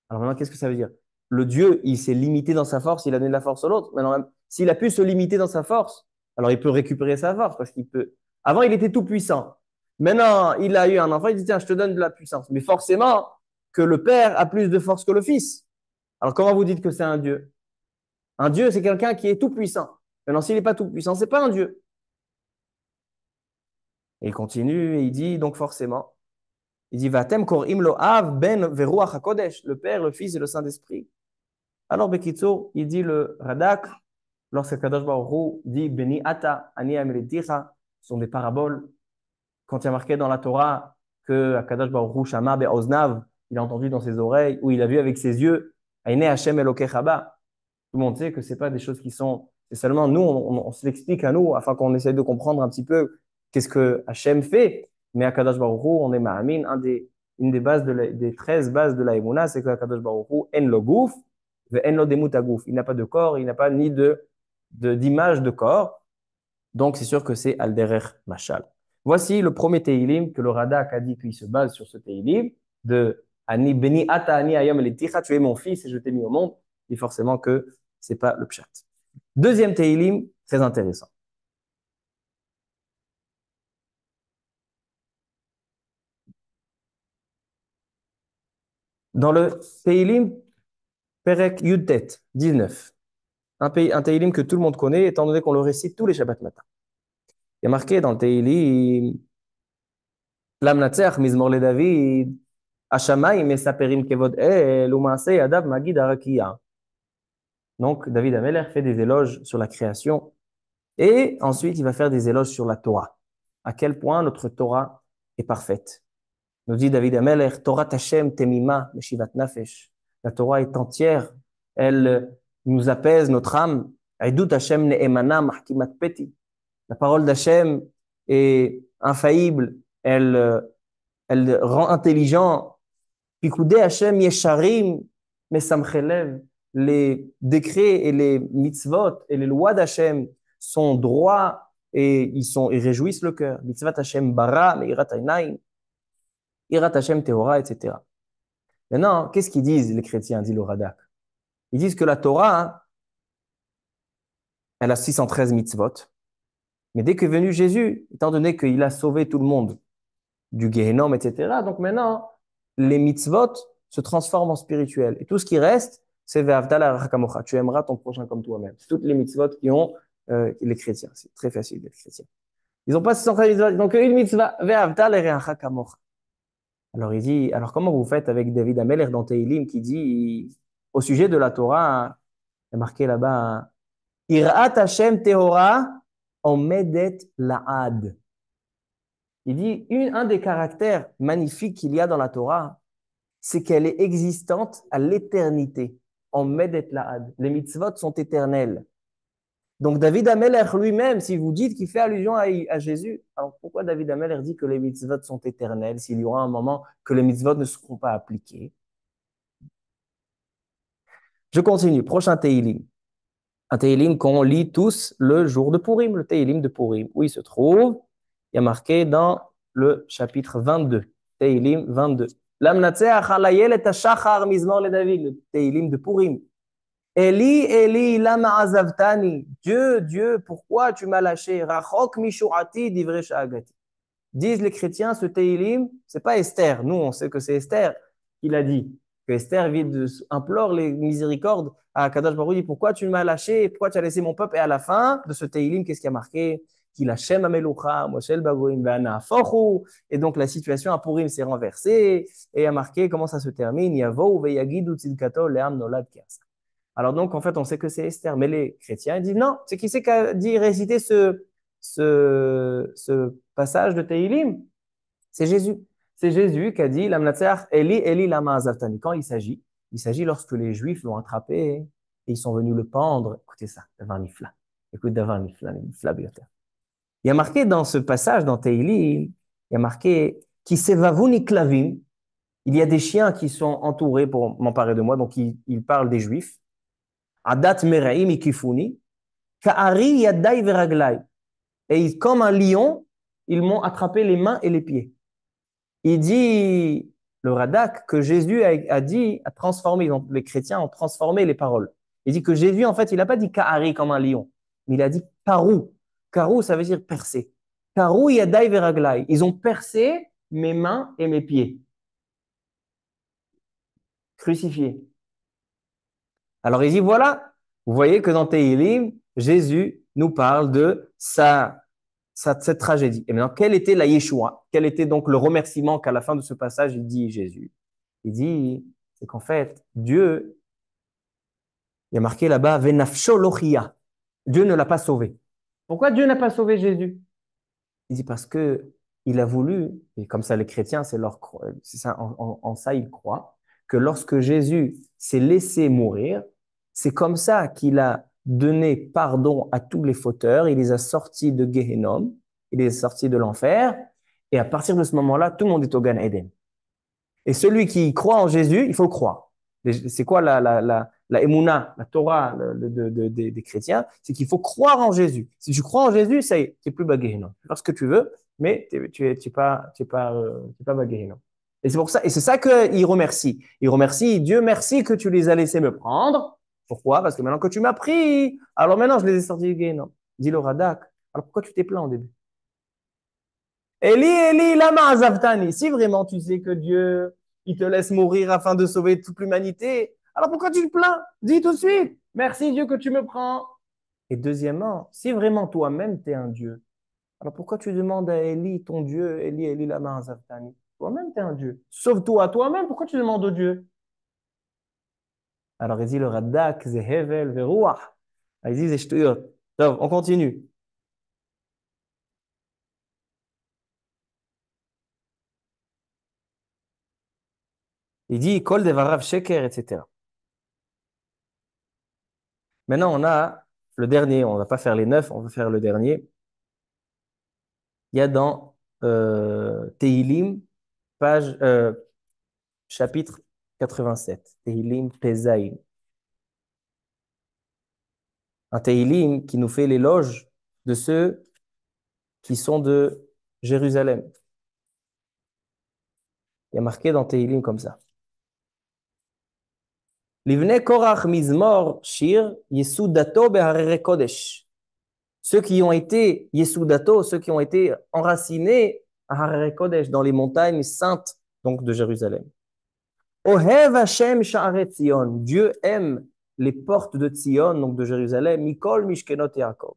Alors maintenant, qu'est-ce que ça veut dire? Le Dieu, il s'est limité dans sa force, il a donné de la force à l'autre. Maintenant, s'il a pu se limiter dans sa force, alors il peut récupérer sa force parce qu'il peut. Avant, il était tout puissant. Maintenant, il a eu un enfant, il dit tiens, je te donne de la puissance. Mais forcément, que le Père a plus de force que le Fils. Alors comment vous dites que c'est un Dieu? Un Dieu, c'est quelqu'un qui est tout puissant. Maintenant, s'il n'est pas tout puissant, c'est pas un Dieu. Et il continue et il dit donc forcément, il dit Vatem korim lo av ben veruach hakodesh, le Père, le Fils et le Saint-Esprit. Alors, Bekitso, il dit le Radak, lorsque Kadosh Baruch Hu dit Beni ata ani ameleticha, ce sont des paraboles. Quand il y a marqué dans la Torah que Kadosh Baruch Hu shama be'oznav, il a entendu dans ses oreilles, ou il a vu avec ses yeux, Aine Hashem Elokechaba. Tout le monde sait que ce n'est pas des choses qui sont. C'est seulement nous, on se l'explique à nous, afin qu'on essaye de comprendre un petit peu qu'est-ce que Hashem fait. Mais à Kadosh Baruch Hu, on est ma'amin, une des bases des 13 bases de la Emouna, c'est que Kadosh Baruch Hu, en lo gouf, en lo demut agouf. Il n'a pas de corps, il n'a pas ni d'image de corps. Donc, c'est sûr que c'est Alderer Machal. Voici le premier Teilim que le Radak a dit qu'il se base sur ce Teilim de Ani Beni Ata Ani Ayom Eliticha, tu es mon fils et je t'ai mis au monde. Et forcément que c'est pas le pshat. Deuxième Teilim, très intéressant. Dans le Teilim, Perek Yudtet, 19, un Teilim que tout le monde connaît, étant donné qu'on le récite tous les Shabbats matin. Il y a marqué dans le Teilim, Lamnatzer, Mizmor le David, Hashamayim Mesaperim Kevod El, Umaasei Adav Magid Arakiya. Donc, David Ameler fait des éloges sur la création et ensuite il va faire des éloges sur la Torah. À quel point notre Torah est parfaite. Nous dit David Ameler, Torah Hashem Temima Meshivat Nafesh. La Torah est entière, elle nous apaise notre âme. Aidut Hashem Ne'emana Mahkimat Peti. La parole d'Hashem est infaillible, elle rend intelligent. Pikoudé Hashem Yesharim Mesamchelev. Les décrets et les mitzvot et les lois d'Hashem sont droits et ils réjouissent le cœur. Mitzvat Hashem bara, meirat ainaim, irat Hashem tehora, etc. Maintenant, qu'est-ce qu'ils disent les chrétiens, dit le Radak? Ils disent que la Torah, elle a 613 mitzvot, mais dès que est venu Jésus, étant donné qu'il a sauvé tout le monde du Gehenom, etc., donc maintenant, les mitzvot se transforment en spirituel. Et tout ce qui reste, c'est Ve'avdala rakamocha. Tu aimeras ton prochain comme toi-même. C'est toutes les mitzvot qui ont les chrétiens. C'est très facile d'être chrétien. Ils n'ont pas 613 mitzvot, ils n'ont qu'une mitzvah. Ve'avdala rakamocha. Alors il dit, alors comment vous faites avec David Ameler dans Teilim qui dit, au sujet de la Torah, il y a marqué là-bas, Irat Hashem Tehora omedet la'ad. Il dit, un des caractères magnifiques qu'il y a dans la Torah, c'est qu'elle est existante à l'éternité. En Medet La'ad. Les mitzvot sont éternels. Donc David Ameler lui-même, si vous dites qu'il fait allusion à Jésus, alors pourquoi David Ameler dit que les mitzvot sont éternels s'il y aura un moment que les mitzvot ne seront pas appliqués? Je continue. Prochain Teilim. Un Teilim qu'on lit tous le jour de Purim, le Teilim de Purim. Où il se trouve? Il y a marqué dans le chapitre 22. Teilim 22. L'amnatseach halayel et hashachar mizmor le David, le Teilim de Purim. Eli, Eli, lama azavtani. Dieu, Dieu, pourquoi tu m'as lâché? Rachok mishuati divrei sha'agati. Disent les chrétiens, ce Teilim, c'est pas Esther. Nous, on sait que c'est Esther qui l'a dit. Que Esther implore les miséricordes à Kadosh Baruch Hu, dit pourquoi tu m'as lâché? Pourquoi tu as laissé mon peuple? Et à la fin de ce Teilim, qu'est-ce qui a marqué? Qu'il Hashem amelucha, Moshel bagoim ve'ana fochu. Et donc la situation à Purim s'est renversée et a marqué comment ça se termine. Yavo ve'yagidu tzidkato le'am nolad kiasa. Alors donc, en fait, on sait que c'est Esther, mais les chrétiens ils disent non, c'est qui c'est qui a dit réciter ce passage de Teilim? C'est Jésus. C'est Jésus qui a dit Lamnatseach Eli Eli lama azavtani. Quand il s'agit lorsque les Juifs l'ont attrapé et ils sont venus le pendre. Écoutez ça, Davar Nifla. Écoute Davar Nifla, Nifla Bioter. Il y a marqué dans ce passage, dans Tehillim, il y a marqué Kisevavuni klavim. Il y a des chiens qui sont entourés pour m'emparer de moi, donc il parle des Juifs. Adat meraim ikifuni, ka'ari yadai veraglai. Et comme un lion, ils m'ont attrapé les mains et les pieds. Il dit, le Radak, que Jésus a dit, a transformé, donc les chrétiens ont transformé les paroles. Il dit que Jésus, en fait, il n'a pas dit ka'ari comme un lion, mais il a dit karou. Karou, ça veut dire percer. Karou yadai veraglai. Ils ont percé mes mains et mes pieds. Crucifiés. Alors il dit, voilà, vous voyez que dans Tehillim, Jésus nous parle de cette tragédie. Et maintenant, quelle était la Yeshua? Quel était donc le remerciement qu'à la fin de ce passage, il dit Jésus? Il dit, c'est qu'en fait, Dieu, il y a marqué là-bas, Venafsho lochia. Dieu ne l'a pas sauvé. Pourquoi Dieu n'a pas sauvé Jésus? Il dit parce que il a voulu, et comme ça les chrétiens, c'est ça, en ça ils croient, que lorsque Jésus s'est laissé mourir, c'est comme ça qu'il a donné pardon à tous les fauteurs, il les a sortis de Gehennom, il les a sortis de l'enfer, et à partir de ce moment-là, tout le monde est au Gan Eden. Et celui qui croit en Jésus, il faut le croire. C'est quoi la Emouna, la Torah des chrétiens? C'est qu'il faut croire en Jésus. Si tu crois en Jésus, ça y est, tu n'es plus Baghénon. Tu peux faire ce que tu veux, mais tu es pas Baghénon. Et c'est pour ça, et c'est ça qu'il remercie. Il remercie Dieu, merci que tu les as laissés me prendre. Pourquoi? Parce que maintenant que tu m'as pris, alors maintenant je les ai sortis du Gehennom. Dit le Radak. Alors pourquoi tu t'es plaint au début? Eli, Eli, lama azavtani. Si vraiment tu sais que Dieu, il te laisse mourir afin de sauver toute l'humanité, alors pourquoi tu te plains? Dis tout de suite. Merci Dieu que tu me prends. Et deuxièmement, si vraiment toi-même tu es un Dieu, alors pourquoi tu demandes à Eli, ton Dieu, Eli, Eli, lama azavtani? Toi-même tu es un Dieu. Sauve-toi toi-même, pourquoi tu demandes au Dieu? Alors il dit le Radak, Zehevel, Veruach. Il dit Zeshtuyot. Donc, on continue. Il dit Kol devarav sheker, etc. Maintenant, on a le dernier. On ne va pas faire les 9, on va faire le dernier. Il y a dans Tehillim, chapitre 87. Tehillim Pezaïm. Un Tehillim qui nous fait l'éloge de ceux qui sont de Jérusalem. Il y a marqué dans Tehillim comme ça. Livne Korach Mizmor Shir Yesudato Beharere Kodesh. Ceux qui ont été Yesudato, ceux qui ont été enracinés à Harere Kodesh, dans les montagnes saintes donc de Jérusalem. Ohev Hashem Sha'aret Tzion. Dieu aime les portes de Tzion, donc de Jérusalem. Mikol Mishkenot Yaakov.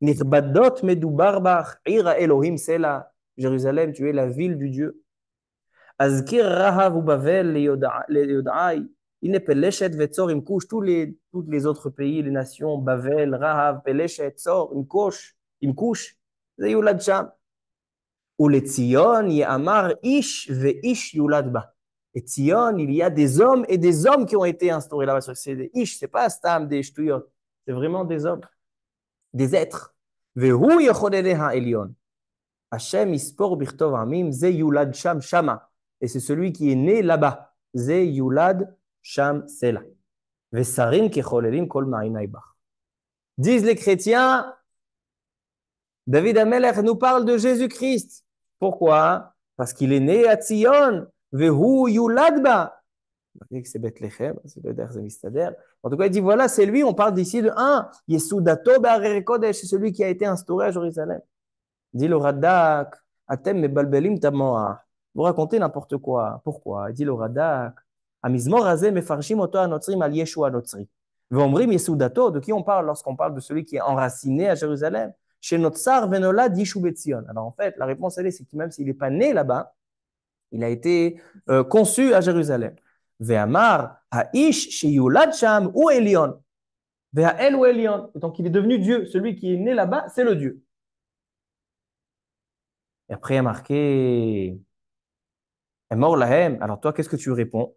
Nirbadot Medubar Bach, Ira Elohim Sela. Jérusalem, tu es la ville du Dieu. Azkir Rahav ou Bavel Yodai. Il n'est Peleshet Vetzor Imkush. Tous les autres pays, les nations, Bavel, Rahav, Peleshet, Tzor, Imkush. C'est Yulad Sham. Ou les Tzion, Yamar Ish ve Ish Yulad Ba. Et Tzion, il y a des hommes et des hommes qui ont été instaurés là-bas. C'est des Ish, c'est pas Stam, des Shtuyot. C'est vraiment des hommes, des êtres. Vehu Yechodedeha Elion. Hashem Ispor Birtov Amim, Ze Yulad Sham Shama. Et c'est celui qui est né là-bas. Ze Yulad Sham Sela. Vesarim Kecholelim Kol Ma'inai Bach. Disent les chrétiens, David Amelech nous parle de Jésus-Christ. Pourquoi? Parce qu'il est né à Tzion. Vehu Yuladba. C'est Bethléem, c'est le der Mistader. En tout cas, il dit voilà, c'est lui, on parle d'ici de un. Yesudato Be'arere Kodesh, c'est celui qui a été instauré à Jérusalem. Dit le Radak, Atem Mebalbelim Tamoa. Vous racontez n'importe quoi. Pourquoi? Il dit le Radak, Amizmor Azeh Mefarshim Oto Anotzrim Al Yeshua Anotzri. Vomrim Yesudato, de qui on parle lorsqu'on parle de celui qui est enraciné à Jérusalem? Chez Notsar Venola Dishu Betzion. Alors en fait, la réponse elle est, c'est que même s'il n'est pas né là-bas, il a été conçu à Jérusalem. Ve'amar Ha'ish Sheyulad Sham ou Elion. Ve'a'el ou Elion. Donc il est devenu Dieu. Celui qui est né là-bas, c'est le Dieu. Et après, il y a marqué Emor Lahem. Alors toi, qu'est-ce que tu réponds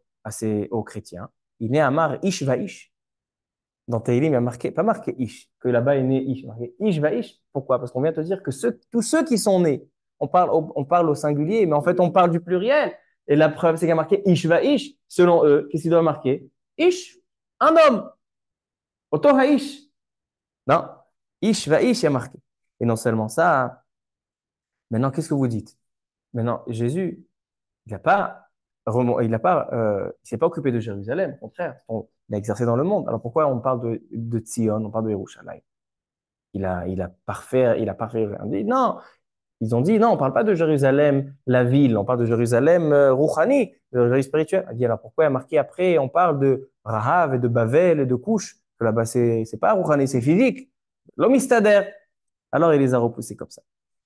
aux chrétiens? Il est Amar Ish Va'ish. Dans Tehillim, il y a marqué, pas marqué Ish, que là-bas est né Ish. Il y a marqué Ish va Ish. Pourquoi? Parce qu'on vient te dire que tous ceux qui sont nés, on parle au singulier, mais en fait, on parle du pluriel. Et la preuve, c'est qu'il y a marqué Ish va Ish. Selon eux, qu'est-ce qu'il doit marquer? Ish, un homme. Oto ha-Ish. Non, Ish va Ish, il y a marqué. Et non seulement ça, maintenant, qu'est-ce que vous dites? Maintenant, Jésus, il s'est pas occupé de Jérusalem, au contraire. Il a exercé dans le monde. Alors pourquoi on parle de Tzion, on parle de Yerushalayim? Il a parfait. Non, ils ont dit non, on parle pas de Jérusalem, la ville, on parle de Jérusalem Rouhani, de Jérusalem spirituel. Il dit alors pourquoi il y a marqué après, on parle de Rahav et de Bavel et de Couche, que là-bas c'est pas Rouhani, c'est physique. L'homme alors il les a repoussés comme ça.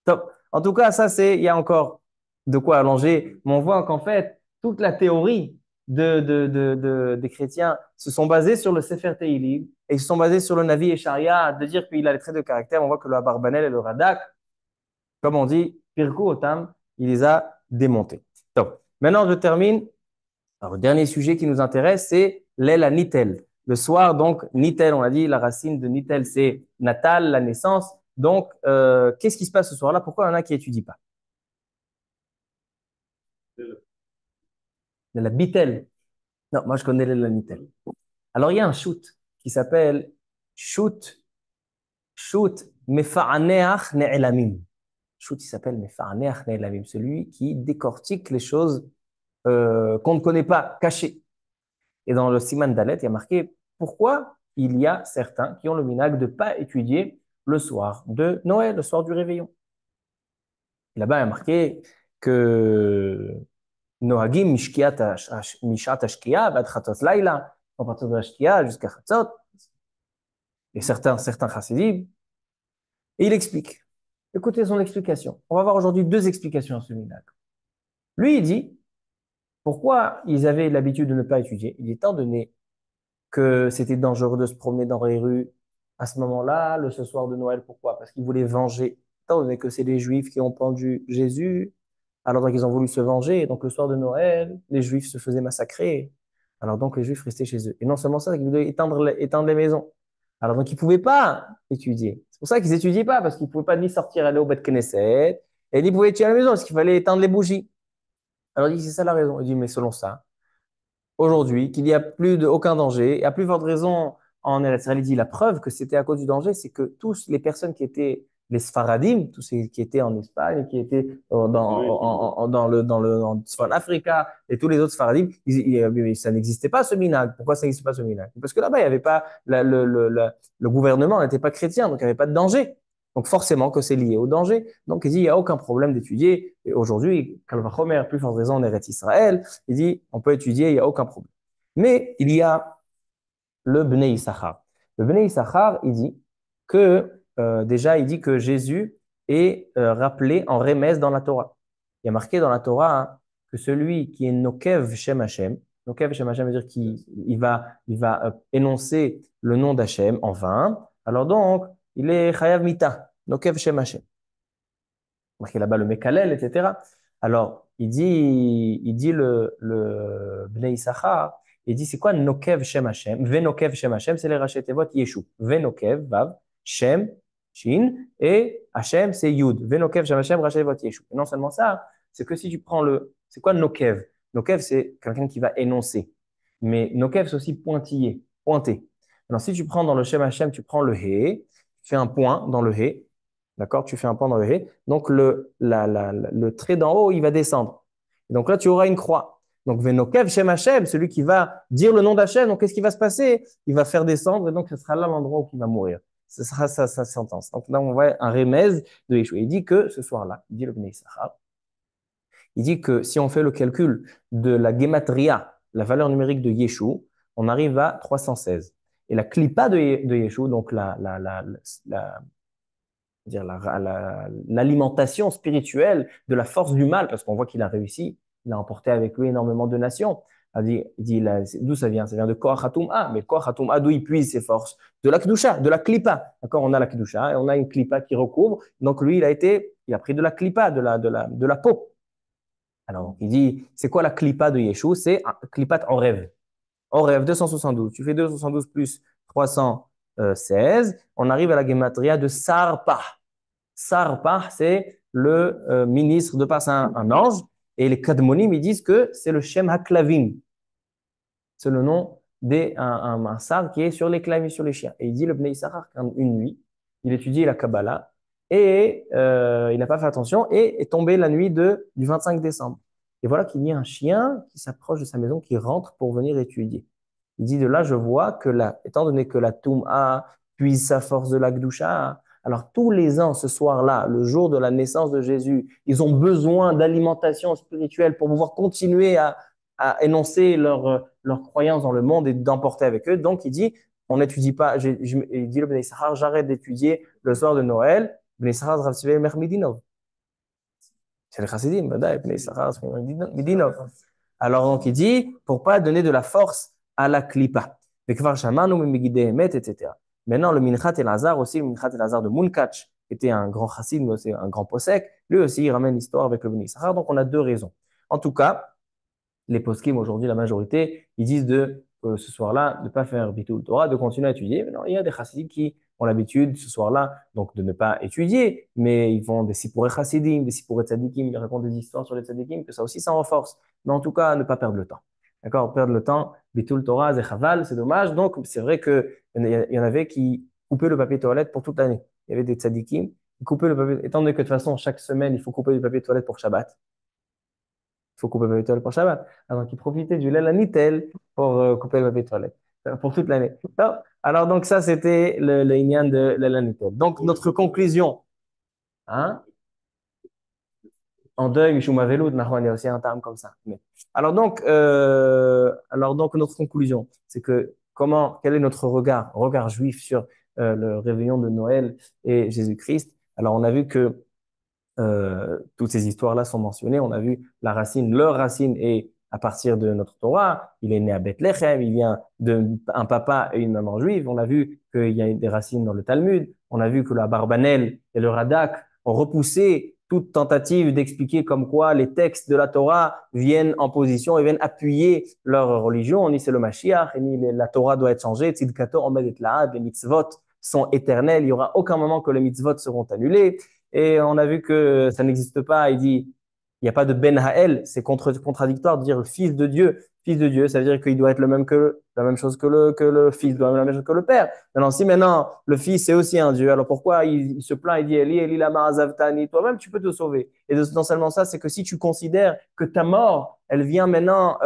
Top. En tout cas, il y a encore de quoi allonger, mais on voit qu'en fait, toute la théorie des chrétiens se sont basés sur le Sefer Tehillim et ils se sont basés sur le Navi et Sharia, de dire qu'il a les traits de caractère. On voit que le Abarbanel et le Radak, comme on dit, Pirkou Otam, il les a démontés. Top. Maintenant, je termine. Alors, le dernier sujet qui nous intéresse, c'est l'El Nitel. Le soir, donc, Nitel, on a dit, la racine de Nitel, c'est natal, la naissance. Donc, qu'est-ce qui se passe ce soir-là? Pourquoi il y en a qui n'étudient pas? De la Bitel. Non, moi, je connais l'El Nitel. Alors, il y a un shoot qui s'appelle Shoot, Shoot Mefa'aneach Ne'elamim. Shoot, il s'appelle Mefa'aneach Ne'elamim, celui qui décortique les choses qu'on ne connaît pas, cachées. Et dans le Siman Dalet, il y a marqué pourquoi il y a certains qui ont le minhag de ne pas étudier le soir de Noël, le soir du réveillon. Et là-bas, il y a marqué que Nohagim Mishat Ashkia, Bad Chatzot Laila, à partir de la Shkia jusqu'à Chatzot, et certains chassidim, et il explique. Écoutez son explication. On va voir aujourd'hui deux explications à ce minhag. Lui, il dit pourquoi ils avaient l'habitude de ne pas étudier. Il est étant donné que c'était dangereux de se promener dans les rues à ce moment-là, ce soir de Noël. Pourquoi? Parce qu'ils voulaient venger. Étant donné que c'est les Juifs qui ont pendu Jésus, alors donc ils ont voulu se venger. Et donc le soir de Noël, les Juifs se faisaient massacrer. Alors donc les Juifs restaient chez eux. Et non seulement ça, ils voulaient éteindre les maisons. Alors donc ils ne pouvaient pas étudier. C'est pour ça qu'ils n'étudiaient pas, parce qu'ils ne pouvaient pas ni sortir aller au Beth Knesset, et ni pouvaient étudier à la maison, parce qu'il fallait éteindre les bougies. Alors il dit, c'est ça la raison. Il dit, mais selon ça, aujourd'hui qu'il n'y a plus aucun danger. Et à plus forte raison, en Eretz Israël, il dit la preuve que c'était à cause du danger, c'est que tous les personnes qui étaient les Sfaradim, tous ceux qui étaient en Espagne, qui étaient dans Africa et tous les autres Sfaradim, ça n'existait pas ce minag. Pourquoi ça n'existait pas ce minag? Parce que là-bas, il n'y avait pas, le gouvernement n'était pas chrétien, donc il n'y avait pas de danger. Donc forcément que c'est lié au danger. Donc il dit, il n'y a aucun problème d'étudier. Et aujourd'hui, Kalvachomer, plus forte raison en Eretz Israël, il dit, on peut étudier, il n'y a aucun problème. Mais il y a le Bnei Issachar. Le Bnei Issachar, il dit déjà, il dit que Jésus est rappelé en remez dans la Torah. Il y a marqué dans la Torah que celui qui est Nokev Shem Hashem, Nokev Shem Hashem veut dire qu'il va énoncer le nom d'Hashem en vain. Alors donc, il est Chayav Mita, Nokev Shem Hashem. Marqué là-bas le Mekalel, etc. Alors, il dit le Bnei Issachar, il dit c'est quoi Nokev Shem Hashem? Venokev Shem Hashem, c'est les Rachetevot Yeshu. Venokev, Vav, Shem, Shin, et Hashem, c'est Yud. Venokev Shem Hashem, Rachetevot Yeshu. Et non seulement ça, c'est que si tu prends c'est quoi Nokev? Nokev, c'est quelqu'un qui va énoncer. Mais Nokev, c'est aussi pointillé, pointé. Alors, si tu prends dans le Shem Hashem, tu prends le He, tu fais un point dans le He, d'accord? Tu fais un point dans le He. Donc, le trait d'en haut, il va descendre. Et donc là, tu auras une croix. Donc, Venokev Shem Hashem, celui qui va dire le nom d'Hachem, donc qu'est-ce qui va se passer? Il va faire descendre, et donc ce sera là l'endroit où il va mourir. Ce sera sa sentence. Donc là, on voit un remez de Yeshua. Il dit que ce soir-là, il dit le Bnei Issachar, il dit que si on fait le calcul de la gematria, la valeur numérique de Yeshua, on arrive à 316. Et la klipa de Yeshua, donc l'alimentation spirituelle de la force du mal, parce qu'on voit qu'il a réussi, il a emporté avec lui énormément de nations. Il dit d'où ça vient? Ça vient de Koach HaTum'a, mais Koach HaTum'a, d'où il puise ses forces? De la Kedusha, de la Klipa. D'accord? On a la Kedusha et on a une Klipa qui recouvre. Donc lui, il a pris de la Klipa, de la peau. Alors, il dit, c'est quoi la Klipa de Yeshua? C'est un Klipat en rêve. En rêve, 272. Tu fais 272 plus 316, on arrive à la gematria de Sarpah. Sarpah, c'est le ministre de passe, un ange, et les Kadmonim, ils disent que c'est le Shem HaKlavim. C'est le nom d'un sar qui est sur les clavim, sur les chiens. Et il dit, le Bnei Issachar, une nuit, il étudie la Kabbalah, et il n'a pas fait attention, et est tombé la nuit du 25 décembre. Et voilà qu'il y a un chien qui s'approche de sa maison, qui rentre pour venir étudier. Il dit, de là, je vois que étant donné que la Toum'a puise sa force de la Gdusha, alors tous les ans, ce soir-là, le jour de la naissance de Jésus, ils ont besoin d'alimentation spirituelle pour pouvoir continuer à énoncer leur croyance dans le monde et d'emporter avec eux. Donc, il dit, on n'étudie pas, il dit le Bnei Issachar, j'arrête d'étudier le soir de Noël. Bnei Issachar, Rav Tzvi Mermidinov. C'est le chassidim, Bnei Issachar, Mermidinov. Alors, donc, il dit, pour pas donner de la force à la klipa. Etc. Maintenant, le Minchat Elazar aussi, le Minchat Elazar de Munkach, était un grand chassid, mais aussi un grand posek. Lui aussi, il ramène l'histoire avec le Bnei Issachar. Donc, on a deux raisons. En tout cas, les poskim aujourd'hui, la majorité, ils disent ce soir-là, de ne pas faire Bitul Torah, de continuer à étudier. Maintenant, il y a des chassidim qui ont l'habitude ce soir-là, donc de ne pas étudier, mais ils font des sipouré chassidim, des sipouré tzadikim, ils racontent des histoires sur les tzadikim, que ça aussi, ça renforce. Mais en tout cas, ne pas perdre le temps. D'accord? Perdre le temps, Bitul Torah, Zechaval, c'est dommage. Donc, c'est vrai qu'il y en avait qui coupaient le papier toilette pour toute l'année. Il y avait des tzadikim qui coupaient le papier, étant donné que de toute façon, chaque semaine, il faut couper du papier toilette pour Shabbat. Il faut couper le papier toilette pour Shabbat. Alors, ils profitaient du lait Nitel pour couper le papier toilette, pour toute l'année. Alors, donc, ça, c'était le Inyan de la Nitel. Donc, notre conclusion, hein, en deuil, Mishuma Veloud, il y a aussi un terme comme ça. Alors donc, notre conclusion, c'est que quel est notre regard juif sur le réveillon de Noël et Jésus-Christ? Alors, on a vu que toutes ces histoires-là sont mentionnées. On a vu leur racine est à partir de notre Torah. Il est né à Bethléem, il vient d'un papa et une maman juive. On a vu qu'il y a des racines dans le Talmud. On a vu que la Barbanel et le Radak ont repoussé toute tentative d'expliquer comme quoi les textes de la Torah viennent en position et viennent appuyer leur religion. On dit c'est le Mashiach, et la Torah doit être changée. Tzidkato omed et laad, les mitzvot sont éternels. Il y aura aucun moment que les mitzvot seront annulés. Et on a vu que ça n'existe pas. Il dit, il n'y a pas de Ben Haël. C'est contradictoire de dire fils de Dieu. Fils de Dieu, ça veut dire qu'il doit être la même chose que le fils, doit être la même chose que le père. Maintenant, si maintenant le fils est aussi un Dieu, alors pourquoi il se plaint, il dit Eli, Eli, lama azavtani, toi-même tu peux te sauver. Et non seulement ça, c'est que si tu considères que ta mort, elle vient maintenant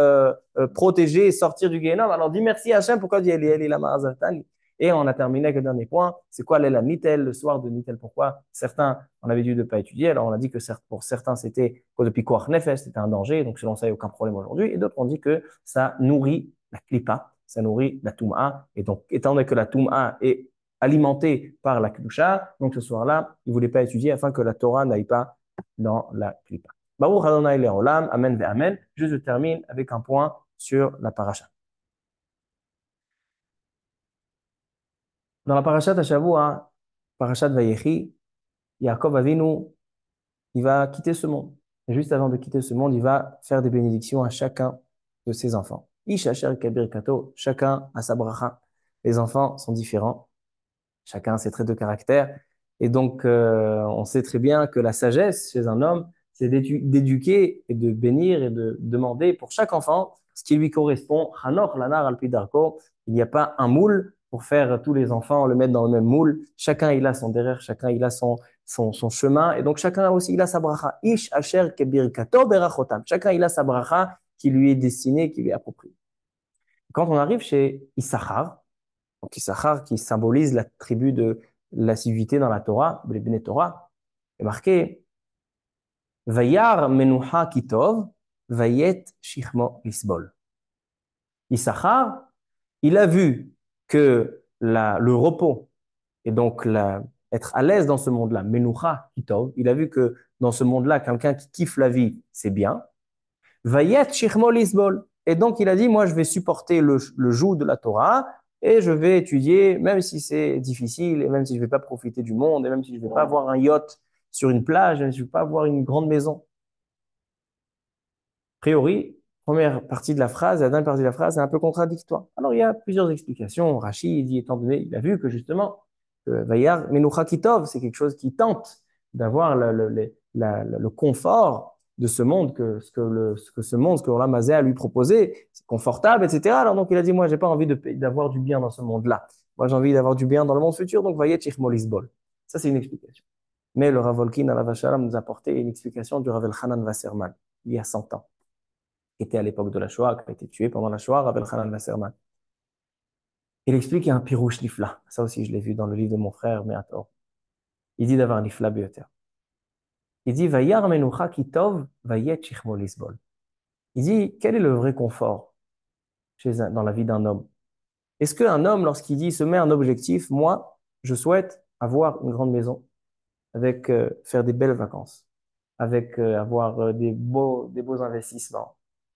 protéger et sortir du Guénom, alors dis merci à Hachem, pourquoi dit Eli, Eli, lama azavtani. Et on a terminé avec le dernier point, c'est quoi la Nitel, le soir de Nitel? Pourquoi certains ont l'habitude de ne pas étudier? Alors on a dit que pour certains c'était cause de Pikuach Nefesh, c'était un danger, donc selon ça il n'y a aucun problème aujourd'hui. Et d'autres ont dit que ça nourrit la Klipa, ça nourrit la Toum'a. Et donc étant donné que la Toum'a est alimentée par la Kedusha, donc ce soir-là, ils ne voulaient pas étudier afin que la Torah n'aille pas dans la Klipa. Baruch Adonai Le'olam, Amen ve Amen. Je termine avec un point sur la paracha. Dans la parashat Hashavua, parashat Vayechi, Yaakov Avinu, il va quitter ce monde. Et juste avant de quitter ce monde, il va faire des bénédictions à chacun de ses enfants. Ish Asher Kabir Kato, chacun a sa bracha. Les enfants sont différents, chacun a ses traits de caractère. Et donc, on sait très bien que la sagesse chez un homme, c'est d'éduquer et de bénir et de demander pour chaque enfant ce qui lui correspond. Hanor Lanar Alpidarko, il n'y a pas un moule pour faire tous les enfants, le mettre dans le même moule. Chacun, il a son derrière, chacun, il a son chemin. Et donc, chacun aussi, il a sa bracha. Ish Asher Kebir Kato Berachotam. Chacun, il a sa bracha qui lui est destinée, qui lui est appropriée. Quand on arrive chez Issachar, donc Issachar qui symbolise la tribu de l'assiduité dans la Torah, les Bnei Torah, est marqué Vayar Menucha Kitov, Vayet Shichmo Lisbol. Issachar, il a vu que le repos et donc être à l'aise dans ce monde-là, Menucha Kitov, il a vu que dans ce monde-là, quelqu'un qui kiffe la vie, c'est bien. Vayet Shichmo Lisbol. Et donc il a dit, moi je vais supporter le joug de la Torah et je vais étudier, même si c'est difficile, et même si je ne vais pas profiter du monde, et même si je ne vais pas avoir un yacht sur une plage, même si je ne vais pas avoir une grande maison. A priori, première partie de la phrase, la dernière partie de la phrase est un peu contradictoire. Alors, il y a plusieurs explications. Rachid il dit, étant donné, il a vu que justement, Vayar Menucha Kitov, c'est quelque chose qui tente d'avoir le confort de ce monde, ce que ce monde, ce que Ramazé a lui proposé, c'est confortable, etc. Alors, donc, il a dit, moi, j'ai pas envie d'avoir du bien dans ce monde-là. Moi, j'ai envie d'avoir du bien dans le monde futur, donc, Vayet Chichmolisbol. Ça, c'est une explication. Mais le Rav Volkin, à la Vacharam, nous a apporté une explication du Rav Elchanan Wasserman, il y a 100 ans, qui était à l'époque de la Shoah, qui a été tué pendant la Shoah, Rav Elchanan Wasserman. Il explique qu'il y a un pirouche nifla. Ça aussi, je l'ai vu dans le livre de mon frère, mais à tort. Il dit d'avoir un nifla bioter. Il dit, Vayar menucha kitov, vayet shichmo lisbol. Il dit, quel est le vrai confort dans la vie d'un homme? Est-ce qu'un homme, lorsqu'il dit, se met un objectif, moi, je souhaite avoir une grande maison, avec faire des belles vacances, avec avoir des beaux investissements,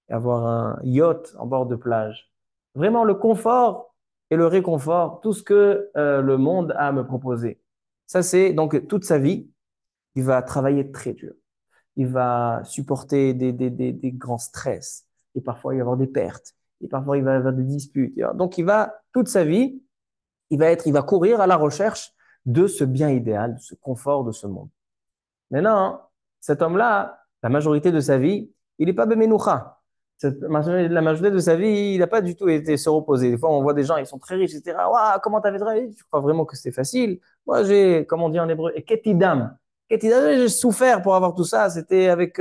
avoir un yacht en bord de plage. Vraiment le confort et le réconfort, tout ce que le monde a à me proposer. Ça, c'est donc toute sa vie, il va travailler très dur. Il va supporter des grands stress. Et parfois, il va y avoir des pertes. Et parfois, il va y avoir des disputes. Donc, toute sa vie, il va courir à la recherche de ce bien idéal, de ce confort de ce monde. Maintenant, cet homme-là, la majorité de sa vie, il n'est pas Bemenoucha. La majorité de sa vie, il n'a pas du tout été se reposer. Des fois, on voit des gens, ils sont très riches, etc. Waouh, comment t'avais travaillé? Tu crois vraiment que c'est facile? Moi, comme on dit en hébreu, et ketidam. Ketidam, j'ai souffert pour avoir tout ça. C'était avec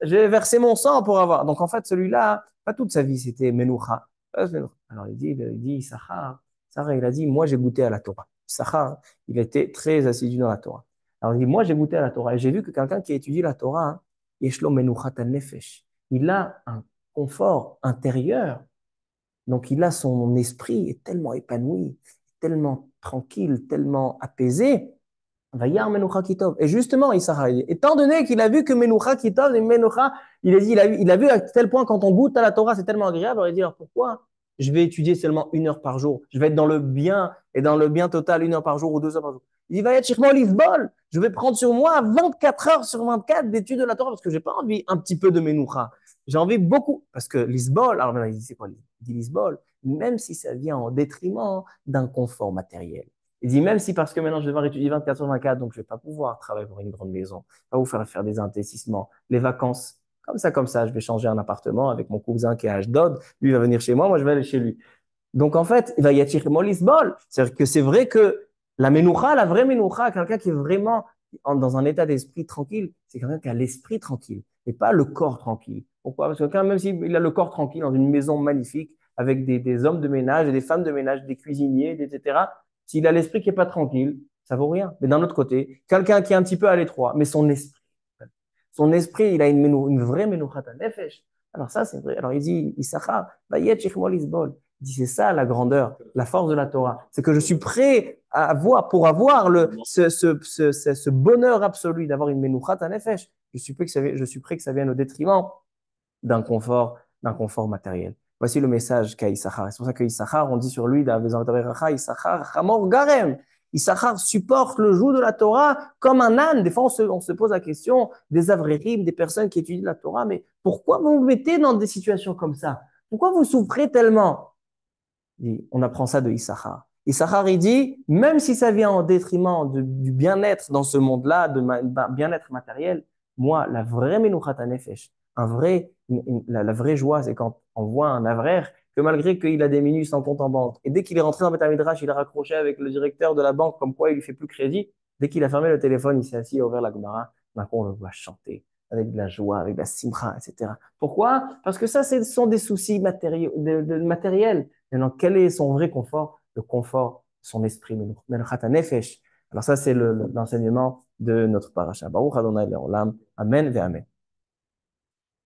j'ai versé mon sang pour avoir. Donc, en fait, celui-là, pas toute sa vie, c'était Menoucha. Alors, il dit, Issachar, il a dit, moi, j'ai goûté à la Torah. Issachar, il était très assidu dans la Torah. Alors, il dit, moi, j'ai goûté à la Torah. Et j'ai vu que quelqu'un qui a étudié la Torah, Yeshlo Menouchat Nefesh, il a un confort intérieur. Donc, son esprit est tellement épanoui, tellement tranquille, tellement apaisé. Vayar Menucha Kitov. Et justement, Issachar, étant donné qu'il a vu que Menucha Kitov et Menucha, il a vu à tel point quand on goûte à la Torah, c'est tellement agréable, il dit alors pourquoi je vais étudier seulement 1 heure par jour? Je vais être dans le bien et dans le bien total 1 heure par jour ou 2 heures par jour. Il dit Vayet Shirmo Lisbol. Je vais prendre sur moi 24 heures sur 24 d'études de la Torah parce que j'ai pas envie un petit peu de Menucha. J'ai envie beaucoup. Parce que Lisbol, alors maintenant il dit c'est quoi? Il dit Lisbol, même si ça vient en détriment d'un confort matériel. Il dit, même si parce que maintenant je vais devoir étudier 24 sur 24, donc je ne vais pas pouvoir travailler pour une grande maison, pas vous faire des investissements, les vacances, comme ça, je vais changer un appartement avec mon cousin qui est à Ashdod, lui va venir chez moi, moi je vais aller chez lui. Donc en fait, il va y attirer Molisbol. C'est-à-dire que c'est vrai que la menoucha, la vraie menoucha, quelqu'un qui est vraiment dans un état d'esprit tranquille, c'est quelqu'un qui a l'esprit tranquille et pas le corps tranquille. Pourquoi? Parce que quelqu'un, même s'il a le corps tranquille dans une maison magnifique, avec des hommes de ménage et des femmes de ménage, des cuisiniers, etc., s'il a l'esprit qui n'est pas tranquille, ça vaut rien. Mais d'un autre côté, quelqu'un qui est un petit peu à l'étroit, mais son esprit, il a une vraie menouchat nefesh. Alors ça, c'est vrai. Alors il dit, Issachar, vayet shichmo lisbol. Il dit, c'est ça la grandeur, la force de la Torah. C'est que je suis prêt pour avoir ce bonheur absolu d'avoir une menouchat nefesh. Je suis prêt que ça vienne au détriment d'un confort matériel. Voici le message qu'a Issachar. C'est pour ça que Issachar, on dit sur lui, Issachar, Hamor Garem. Issachar supporte le joug de la Torah comme un âne. Des fois, on se pose la question des avrérim, des personnes qui étudient la Torah, mais pourquoi vous vous mettez dans des situations comme ça? Pourquoi vous souffrez tellement? On apprend ça de Issachar. Issachar, il dit, même si ça vient en détriment du bien-être dans ce monde-là, bien-être matériel, moi, la vraie menouchat nefesh, la vraie joie, c'est quand on voit un avraire que malgré qu'il a des minus sans compte en banque, et dès qu'il est rentré dans Beth Midrash, il a raccroché avec le directeur de la banque, comme quoi il lui fait plus crédit. Dès qu'il a fermé le téléphone, il s'est assis, il a ouvert la Gemara. D'un coup, on le voit chanter avec de la joie, avec de la simcha, etc. Pourquoi? Parce que ça, ce sont des soucis matériels. Maintenant, quel est son vrai confort? Le confort de son esprit, Menuchat nefesh. Alors ça, c'est l'enseignement de notre paracha. Baruch Adonai Leolam. Amen ve Amen.